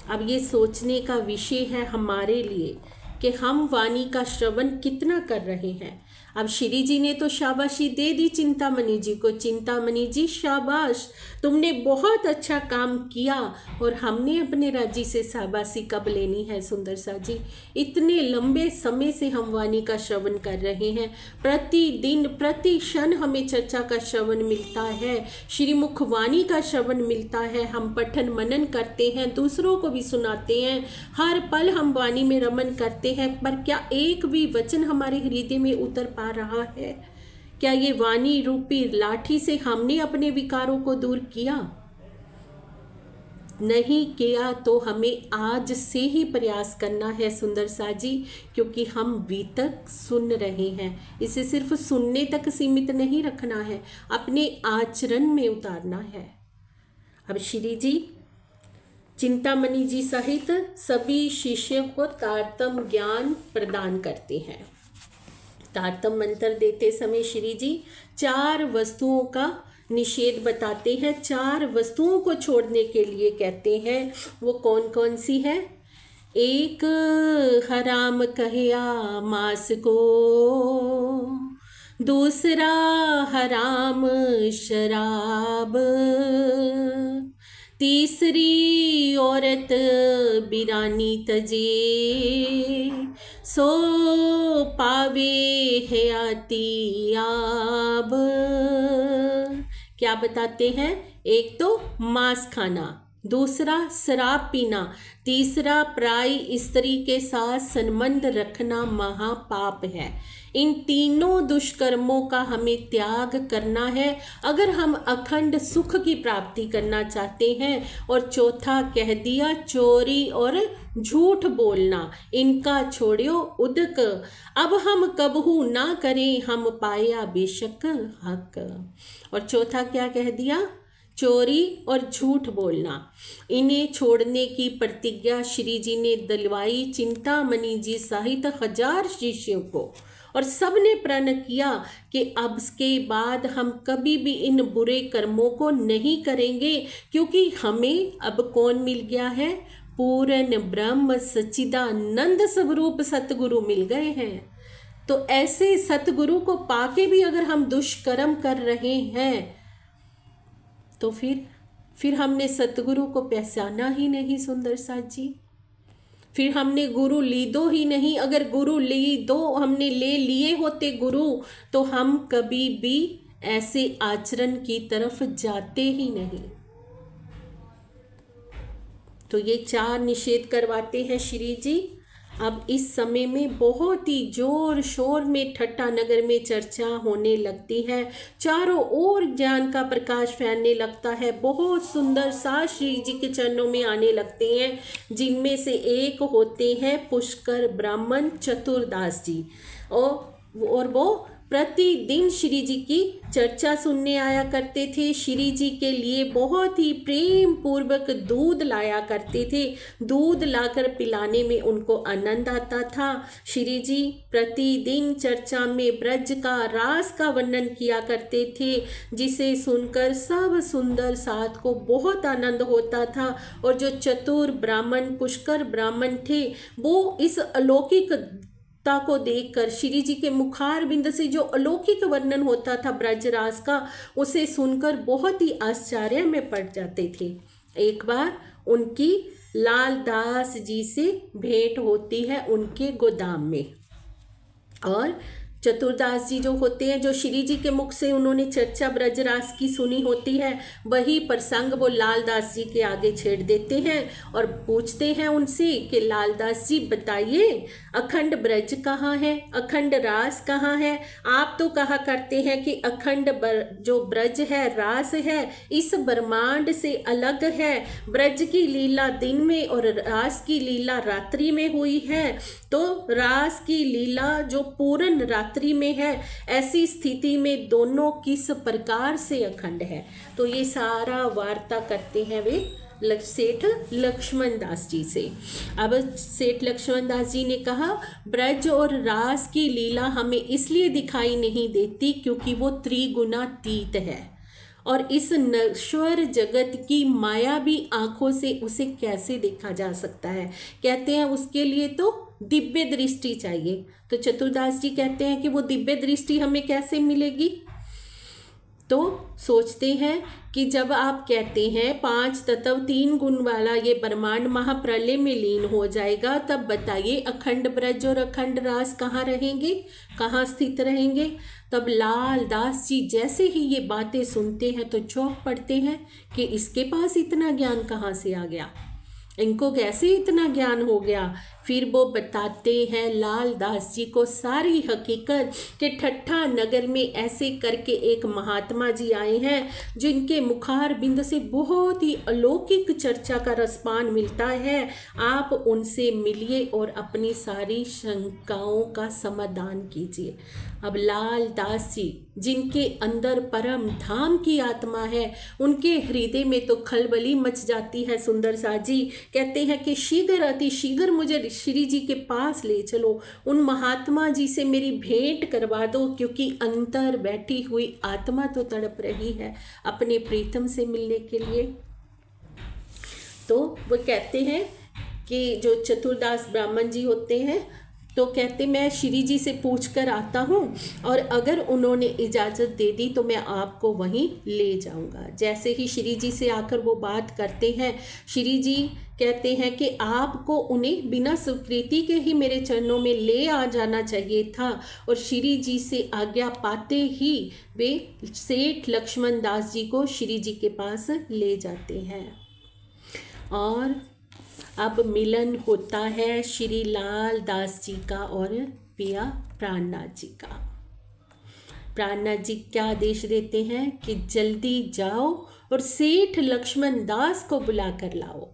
अब ये सोचने का विषय है हमारे लिए कि हम वाणी का श्रवण कितना कर रहे हैं। अब श्री जी ने तो शाबाशी दे दी चिंतामणि जी को। चिंतामणि जी शाबाश, तुमने बहुत अच्छा काम किया। और हमने अपने राजी से शाबाशी कब लेनी है सुंदर सा जी? इतने लंबे समय से हम वाणी का श्रवण कर रहे हैं, प्रतिदिन प्रति क्षण हमें चर्चा का श्रवण मिलता है, श्रीमुख वाणी का श्रवण मिलता है। हम पठन मनन करते हैं, दूसरों को भी सुनाते हैं, हर पल हम वाणी में रमन करते हैं, पर क्या एक भी वचन हमारे हृदय में उतर पा रहा है? क्या ये वाणी रूपी लाठी से हमने अपने विकारों को दूर किया? नहीं किया तो हमें आज से ही प्रयास करना है सुंदर सा जी, क्योंकि हम बीतक सुन रहे हैं। इसे सिर्फ सुनने तक सीमित नहीं रखना है, अपने आचरण में उतारना है। अब श्री जी चिंतामणि जी सहित सभी शिष्यों को तारतम ज्ञान प्रदान करते हैं। तारतम मंत्र देते समय श्री जी 4 वस्तुओं का निषेध बताते हैं, 4 वस्तुओं को छोड़ने के लिए कहते हैं। वो कौन कौन सी है? एक हराम कहया मांस को, दूसरा हराम शराब, तीसरी औरत बिरानी तजे, सो पावे हयाती आब। क्या बताते हैं? एक तो मांस खाना, दूसरा शराब पीना, तीसरा पराई स्त्री के साथ संबंध रखना महापाप है। इन तीनों दुष्कर्मों का हमें त्याग करना है अगर हम अखंड सुख की प्राप्ति करना चाहते हैं। और चौथा कह दिया चोरी और झूठ बोलना, इनका छोड़ियो उदक, अब हम कबहू ना करें, हम पाया बेशक हक। और चौथा क्या कह दिया? चोरी और झूठ बोलना। इन्हें छोड़ने की प्रतिज्ञा श्री जी ने दिलवाई चिंतामणि जी सहित 1000 शिष्यों को, और सब ने प्रण किया कि अब के बाद हम कभी भी इन बुरे कर्मों को नहीं करेंगे, क्योंकि हमें अब कौन मिल गया है? पूर्ण ब्रह्म सच्चिदानंद स्वरूप सतगुरु मिल गए हैं। तो ऐसे सतगुरु को पाके भी अगर हम दुष्कर्म कर रहे हैं तो फिर हमने सतगुरु को पहचाना ही नहीं सुंदर सा जी। फिर हमने गुरु लीदो ही नहीं। अगर गुरु लीदो हमने ले लिए होते गुरु, तो हम कभी भी ऐसे आचरण की तरफ जाते ही नहीं। तो ये 4 निषेध करवाते हैं श्री जी। अब इस समय में बहुत ही जोर शोर में ठट्टा नगर में चर्चा होने लगती है, चारों ओर ज्ञान का प्रकाश फैलने लगता है। बहुत सुंदर सा श्री जी के चरणों में आने लगते हैं, जिनमें से एक होते हैं पुष्कर ब्राह्मण चतुरदास जी, और वो प्रतिदिन श्री जी की चर्चा सुनने आया करते थे। श्री जी के लिए बहुत ही प्रेम पूर्वक दूध लाया करते थे। दूध लाकर पिलाने में उनको आनंद आता था। श्री जी प्रतिदिन चर्चा में ब्रज का रास का वर्णन किया करते थे, जिसे सुनकर सब सुंदर साथ को बहुत आनंद होता था। और जो चतुर ब्राह्मण पुष्कर ब्राह्मण थे, वो इस अलौकिक को देखकर श्री जी के मुखार बिंद से जो अलौकिक वर्णन होता था ब्रजरास का, उसे सुनकर बहुत ही आश्चर्य में पड़ जाते थे। एक बार उनकी लालदास जी से भेंट होती है उनके गोदाम में, और चतुरदास जी जो होते हैं, जो श्री जी के मुख से उन्होंने चर्चा ब्रजरास की सुनी होती है, वही प्रसंग वो लालदास जी के आगे छेड़ देते हैं और पूछते हैं उनसे कि लालदास जी बताइए, अखंड ब्रज कहाँ है, अखंड रास कहाँ है? आप तो कहा करते हैं कि अखंड जो ब्रज है, रास है, इस ब्रह्मांड से अलग है। ब्रज की लीला दिन में और रास की लीला रात्रि में हुई है, तो रास की लीला जो पूर्ण रात्रि में है, ऐसी स्थिति में दोनों किस प्रकार से अखंड है? तो ये सारा वार्ता करते हैं वे सेठ लक्ष्मण दास जी से। अब सेठ लक्ष्मण दास जी ने कहा, ब्रज और रास की लीला हमें इसलिए दिखाई नहीं देती क्योंकि वो त्रिगुणातीत है, और इस नश्वर जगत की माया भी आंखों से उसे कैसे देखा जा सकता है? कहते हैं उसके लिए तो दिव्य दृष्टि चाहिए। तो चतुरदास जी कहते हैं कि वो दिव्य दृष्टि हमें कैसे मिलेगी। तो सोचते हैं कि जब आप कहते हैं 5 तत्व 3 गुण वाला ये ब्रह्मांड महाप्रलय में लीन हो जाएगा, तब बताइए अखंड ब्रज और अखंड रास कहाँ रहेंगे, कहाँ स्थित रहेंगे। तब लाल दास जी जैसे ही ये बातें सुनते हैं तो चौंक पड़ते हैं कि इसके पास इतना ज्ञान कहाँ से आ गया, इनको कैसे इतना ज्ञान हो गया। फिर वो बताते हैं लाल दास जी को सारी हकीकत कि ठट्ठा नगर में ऐसे करके एक महात्मा जी आए हैं जिनके मुखार बिंद से बहुत ही अलौकिक चर्चा का रसपान मिलता है। आप उनसे मिलिए और अपनी सारी शंकाओं का समाधान कीजिए। अब लाल दास जी जिनके अंदर परम धाम की आत्मा है, उनके हृदय में तो खलबली मच जाती है। सुंदर सा जी कहते हैं कि शीघ्र अति शीघ्र मुझे श्री जी के पास ले चलो, उन महात्मा जी से मेरी भेंट करवा दो, क्योंकि अंतर बैठी हुई आत्मा तो तड़प रही है अपने प्रीतम से मिलने के लिए। तो वो कहते हैं कि जो चतुरदास ब्राह्मण जी होते हैं तो कहते मैं श्री जी से पूछ कर आता हूँ और अगर उन्होंने इजाज़त दे दी तो मैं आपको वहीं ले जाऊँगा। जैसे ही श्री जी से आकर वो बात करते हैं, श्री जी कहते हैं कि आपको उन्हें बिना स्वीकृति के ही मेरे चरणों में ले आ जाना चाहिए था। और श्री जी से आज्ञा पाते ही वे सेठ लक्ष्मण दास जी को श्री जी के पास ले जाते हैं। और अब मिलन होता है श्री लाल दास जी का और पिया प्राणनाथ जी का। प्राणनाथ जी क्या आदेश देते हैं कि जल्दी जाओ और सेठ लक्ष्मण दास को बुला कर लाओ।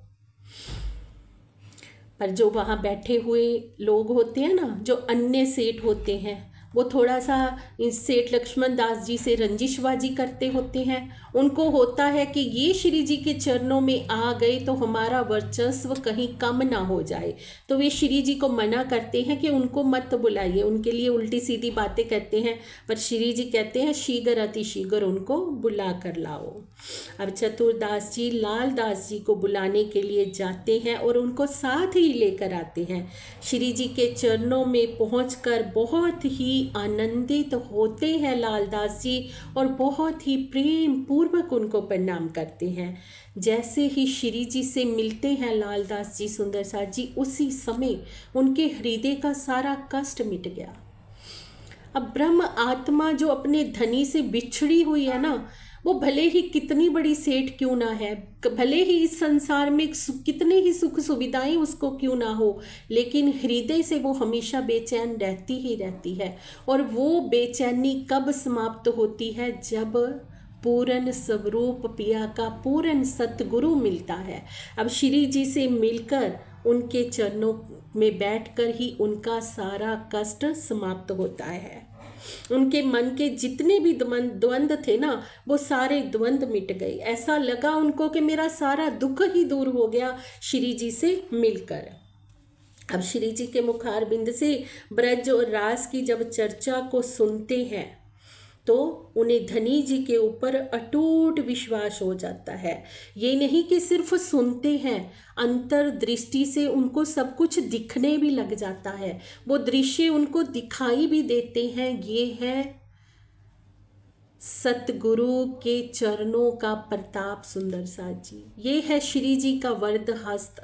पर जो वहाँ बैठे हुए लोग होते हैं ना, जो अन्य सेठ होते हैं, वो थोड़ा सा इस सेठ लक्ष्मण दास जी से रंजिशबाजी करते होते हैं। उनको होता है कि ये श्री जी के चरणों में आ गए तो हमारा वर्चस्व कहीं कम ना हो जाए, तो वे श्री जी को मना करते हैं कि उनको मत बुलाइए, उनके लिए उल्टी सीधी बातें करते हैं। पर श्री जी कहते हैं शीघ्र अति शीघ्र उनको बुला कर लाओ। अब चतुरदास जी लाल दास जी को बुलाने के लिए जाते हैं और उनको साथ ही लेकर आते हैं। श्री जी के चरणों में पहुंचकर बहुत ही आनंदित होते हैं लाल दास जी और बहुत ही प्रेम पूर्वक उनको प्रणाम करते हैं। जैसे ही श्री जी से मिलते हैं लाल दास जी सुंदर साथ जी, उसी समय उनके हृदय का सारा कष्ट मिट गया। अब ब्रह्म आत्मा जो अपने धनी से बिछड़ी हुई है ना, वो भले ही कितनी बड़ी सेठ क्यों ना है, भले ही इस संसार में कितने ही सुख सुविधाएं उसको क्यों ना हो, लेकिन हृदय से वो हमेशा बेचैन रहती ही रहती है। और वो बेचैनी कब समाप्त होती है, जब पूर्ण स्वरूप पिया का पूर्ण सतगुरु मिलता है। अब श्री जी से मिलकर उनके चरणों में बैठकर ही उनका सारा कष्ट समाप्त होता है। उनके मन के जितने भी द्वंद्व थे ना, वो सारे द्वंद्व मिट गए। ऐसा लगा उनको कि मेरा सारा दुख ही दूर हो गया श्री जी से मिलकर। अब श्री जी के मुखार बिंद से ब्रज और रास की जब चर्चा को सुनते हैं तो उन्हें धनी जी के ऊपर अटूट विश्वास हो जाता है। ये नहीं कि सिर्फ सुनते हैं, अंतर्दृष्टि से उनको सब कुछ दिखने भी लग जाता है, वो दृश्य उनको दिखाई भी देते हैं। ये है सतगुरु के चरणों का प्रताप सुंदर साथ जी, ये है श्री जी का वरद हस्त।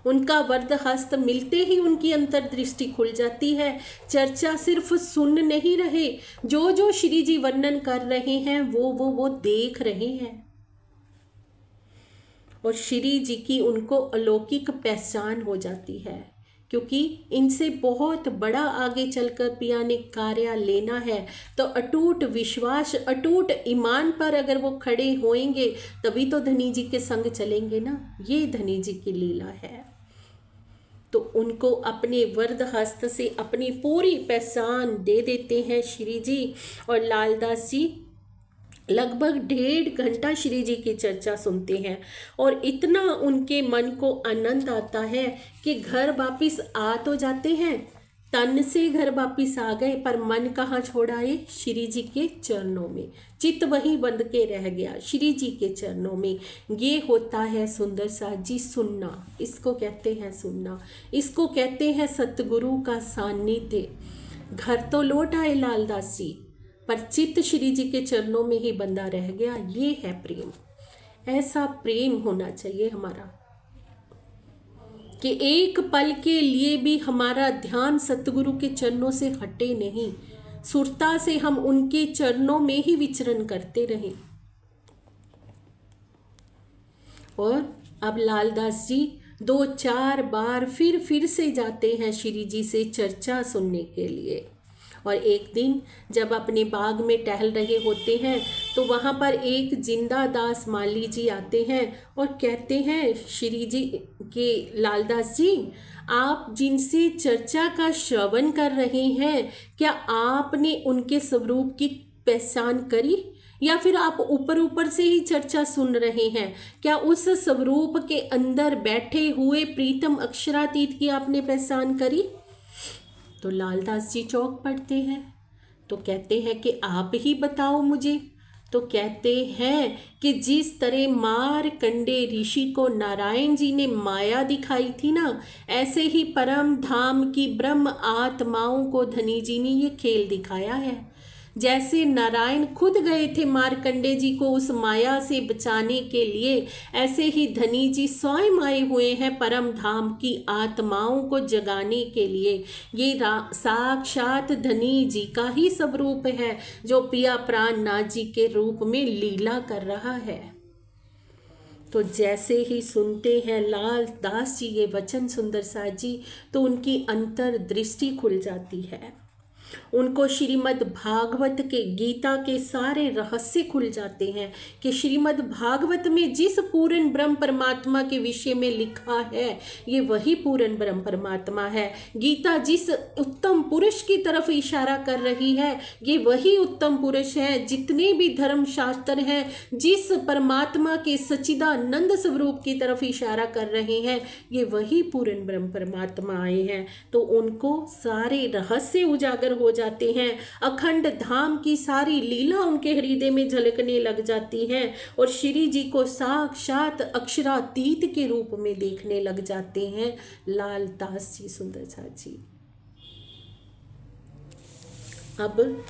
उनका वरद हस्त मिलते ही उनकी अंतर्दृष्टि खुल जाती है। चर्चा सिर्फ सुन नहीं रहे, जो जो श्री जी वर्णन कर रहे हैं वो देख रहे हैं। और श्री जी की उनको अलौकिक पहचान हो जाती है, क्योंकि इनसे बहुत बड़ा आगे चलकर पिया ने कार्य लेना है। तो अटूट विश्वास, अटूट ईमान पर अगर वो खड़े होंगे तभी तो धनी जी के संग चलेंगे ना। ये धनी जी की लीला है। तो उनको अपने वरद हस्त से अपनी पूरी पहचान दे देते हैं श्री जी। और लालदास जी लगभग 1.5 घंटा श्री जी की चर्चा सुनते हैं और इतना उनके मन को आनंद आता है कि घर वापिस आ तो जाते हैं, तन से घर वापिस आ गए, पर मन कहाँ छोड़ आए? श्री जी के चरणों में। चित्त वहीं बंध के रह गया श्री जी के चरणों में। ये होता है सुंदर साथ जी सुनना, इसको कहते हैं सुनना, इसको कहते हैं सतगुरु का सानिध्य। घर तो लौट आए लालदास जी, पर चित्त श्री जी के चरणों में ही बंधा रह गया। ये है प्रेम। ऐसा प्रेम होना चाहिए हमारा कि एक पल के लिए भी हमारा ध्यान सतगुरु के चरणों से हटे नहीं, सुरता से हम उनके चरणों में ही विचरण करते रहें। और अब लालदास जी 2-4 बार फिर से जाते हैं श्री जी से चर्चा सुनने के लिए। और एक दिन जब अपने बाग में टहल रहे होते हैं तो वहाँ पर एक जिंदा दास माली जी आते हैं और कहते हैं श्री जी के, लालदास जी आप जिनसे चर्चा का श्रवण कर रहे हैं, क्या आपने उनके स्वरूप की पहचान करी, या फिर आप ऊपर से ही चर्चा सुन रहे हैं? क्या उस स्वरूप के अंदर बैठे हुए प्रीतम अक्षरातीत की आपने पहचान करी? तो लालदास जी चौंक पड़ते हैं, तो कहते हैं कि आप ही बताओ मुझे। तो कहते हैं कि जिस तरह मारकंडे ऋषि को नारायण जी ने माया दिखाई थी ना, ऐसे ही परम धाम की ब्रह्म आत्माओं को धनी जी ने ये खेल दिखाया है। जैसे नारायण खुद गए थे मारकंडे जी को उस माया से बचाने के लिए, ऐसे ही धनी जी स्वयं आए हुए हैं परम धाम की आत्माओं को जगाने के लिए। ये साक्षात धनी जी का ही स्वरूप है जो पिया प्राणनाथ जी के रूप में लीला कर रहा है। तो जैसे ही सुनते हैं लालदास जी ये वचन सुंदर साथ जी, तो उनकी अंतर दृष्टि खुल जाती है। उनको श्रीमद् भागवत के गीता के सारे रहस्य खुल जाते हैं कि श्रीमद् भागवत में जिस पूर्ण ब्रह्म परमात्मा के विषय में लिखा है ये वही पूर्ण ब्रह्म परमात्मा है। गीता जिस उत्तम पुरुष की तरफ इशारा कर रही है ये वही उत्तम पुरुष है। जितने भी धर्म शास्त्र हैं जिस परमात्मा के सच्चिदानंद स्वरूप की तरफ इशारा कर रहे हैं ये वही पूर्ण ब्रह्म परमात्मा आए हैं। तो उनको सारे रहस्य उजागर हो जाते हैं, अखंड धाम की सारी लीला उनके हृदय में झलकने लग जाती हैं और श्री जी को साक्षात अक्षरातीत के रूप में देखने लग जाते हैं लालदास जी सुंदर साथ जी। अब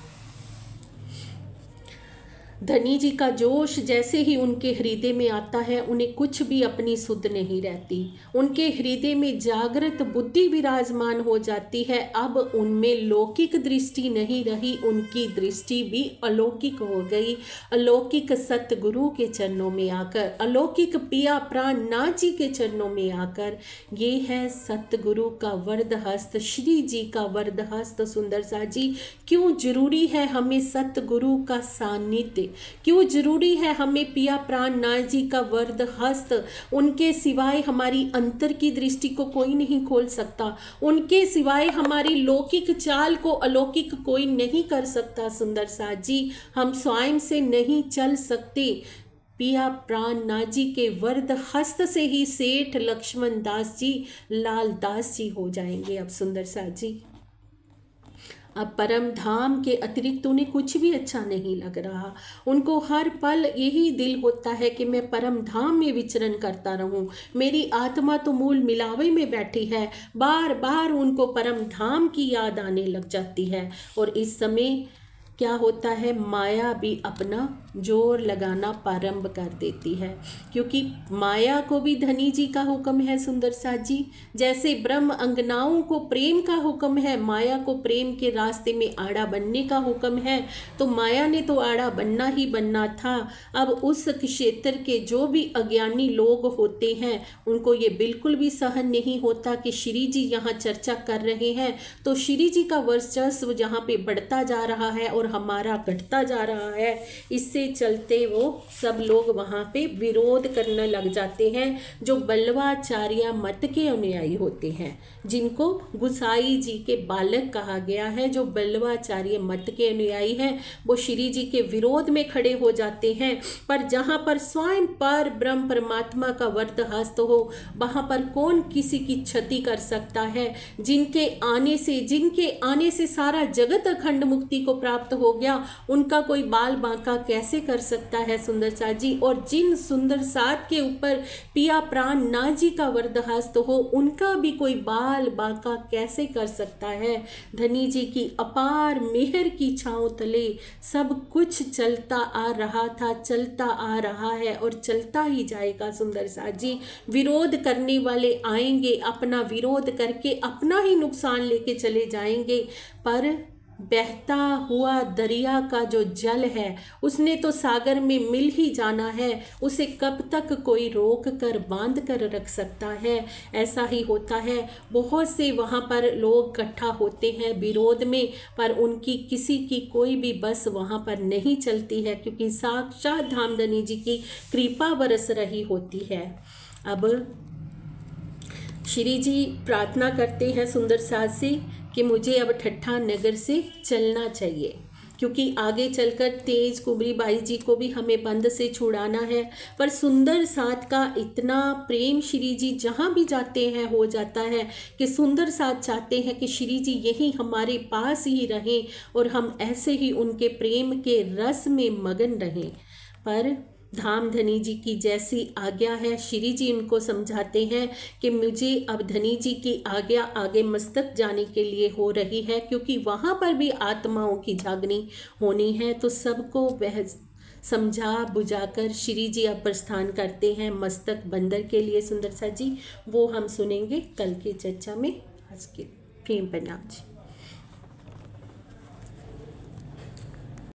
धनी जी का जोश जैसे ही उनके हृदय में आता है उन्हें कुछ भी अपनी सुध नहीं रहती। उनके हृदय में जागृत बुद्धि विराजमान हो जाती है। अब उनमें लौकिक दृष्टि नहीं रही, उनकी दृष्टि भी अलौकिक हो गई। अलौकिक सतगुरु के चरणों में आकर, अलौकिक पिया प्राणनाथ जी के चरणों में आकर, ये है सतगुरु का वरद हस्त, श्री जी का वरद हस्त। सुंदर सा जी, क्यों जरूरी है हमें सतगुरु का सानिध्य, क्यों जरूरी है हमें पिया प्राणनाथ जी का वरद हस्त। उनके सिवाय हमारी अंतर की दृष्टि को कोई नहीं खोल सकता, उनके सिवाय हमारी लौकिक चाल को अलौकिक कोई नहीं कर सकता। सुंदर साथ जी, हम स्वयं से नहीं चल सकते। पिया प्राणनाथ जी के वरद हस्त से ही सेठ लक्ष्मण दास जी लालदास जी हो जाएंगे। अब सुंदर साथ जी, अब परम धाम के अतिरिक्त उन्हें कुछ भी अच्छा नहीं लग रहा। उनको हर पल यही दिल होता है कि मैं परम धाम में विचरण करता रहूं। मेरी आत्मा तो मूल मिलावे में बैठी है। बार बार उनको परम धाम की याद आने लग जाती है। और इस समय क्या होता है, माया भी अपना जोर लगाना प्रारंभ कर देती है, क्योंकि माया को भी धनी जी का हुक्म है। सुंदर साथ जी, जैसे ब्रह्म अंगनाओं को प्रेम का हुक्म है, माया को प्रेम के रास्ते में आड़ा बनने का हुक्म है, तो माया ने तो आड़ा बनना ही बनना था। अब उस क्षेत्र के जो भी अज्ञानी लोग होते हैं उनको ये बिल्कुल भी सहन नहीं होता कि श्री जी यहाँ चर्चा कर रहे हैं, तो श्री जी का वर्चस्व जहाँ पे बढ़ता जा रहा है और हमारा घटता जा रहा है। इससे चलते वो सब लोग वहाँ पे विरोध करने लग जाते हैं, जो बल्लवाचार्य मत के अनुयायी होते हैं, जिनको गुसाई जी के बालक कहा गया है। जो बल्लवाचार्य मत के अनुयायी हैं वो श्री जी के विरोध में खड़े हो जाते हैं। पर जहाँ पर स्वयं पर ब्रह्म परमात्मा का वरद हस्त हो, वहाँ पर कौन किसी की क्षति कर सकता है। जिनके आने से सारा जगत अखंड मुक्ति को प्राप्त हो गया, उनका कोई बाल बांका कैसे कर सकता है सुंदर साथ जी। और जिन सुंदर साथ के ऊपर पिया प्राण नाथ जी का वरद हस्त हो, उनका भी कोई बाल बांका कैसे कर सकता है। धनी जी की अपार मेहर की छांव तले सब कुछ चलता आ रहा था, चलता आ रहा है और चलता ही जाएगा सुंदर साथ जी। विरोध करने वाले आएंगे, अपना विरोध करके अपना ही नुकसान लेके चले जाएंगे, पर बहता हुआ दरिया का जो जल है उसने तो सागर में मिल ही जाना है। उसे कब तक कोई रोक कर बांध कर रख सकता है। ऐसा ही होता है, बहुत से वहाँ पर लोग इकट्ठा होते हैं विरोध में, पर उनकी किसी की कोई भी बस वहाँ पर नहीं चलती है, क्योंकि साक्षात धामधनी जी की कृपा बरस रही होती है। अब श्री जी प्रार्थना करते हैं सुंदर साथ से कि मुझे अब ठट्ठा नगर से चलना चाहिए, क्योंकि आगे चलकर तेज कुंवरी बाई जी को भी हमें बंद से छुड़ाना है। पर सुंदर साथ का इतना प्रेम श्री जी जहाँ भी जाते हैं हो जाता है कि सुंदर साथ चाहते हैं कि श्री जी यहीं हमारे पास ही रहें और हम ऐसे ही उनके प्रेम के रस में मगन रहें। पर धामधनी जी की जैसी आज्ञा है, श्री जी उनको समझाते हैं कि मुझे अब धनी जी की आज्ञा आगे मस्तक जाने के लिए हो रही है, क्योंकि वहाँ पर भी आत्माओं की जागनी होनी है। तो सबको वह समझा बुझाकर श्री जी अब प्रस्थान करते हैं मस्तक बंदर के लिए सुंदर सा जी। वो हम सुनेंगे कल की चर्चा में। आज के प्रेम प्रणाम जी।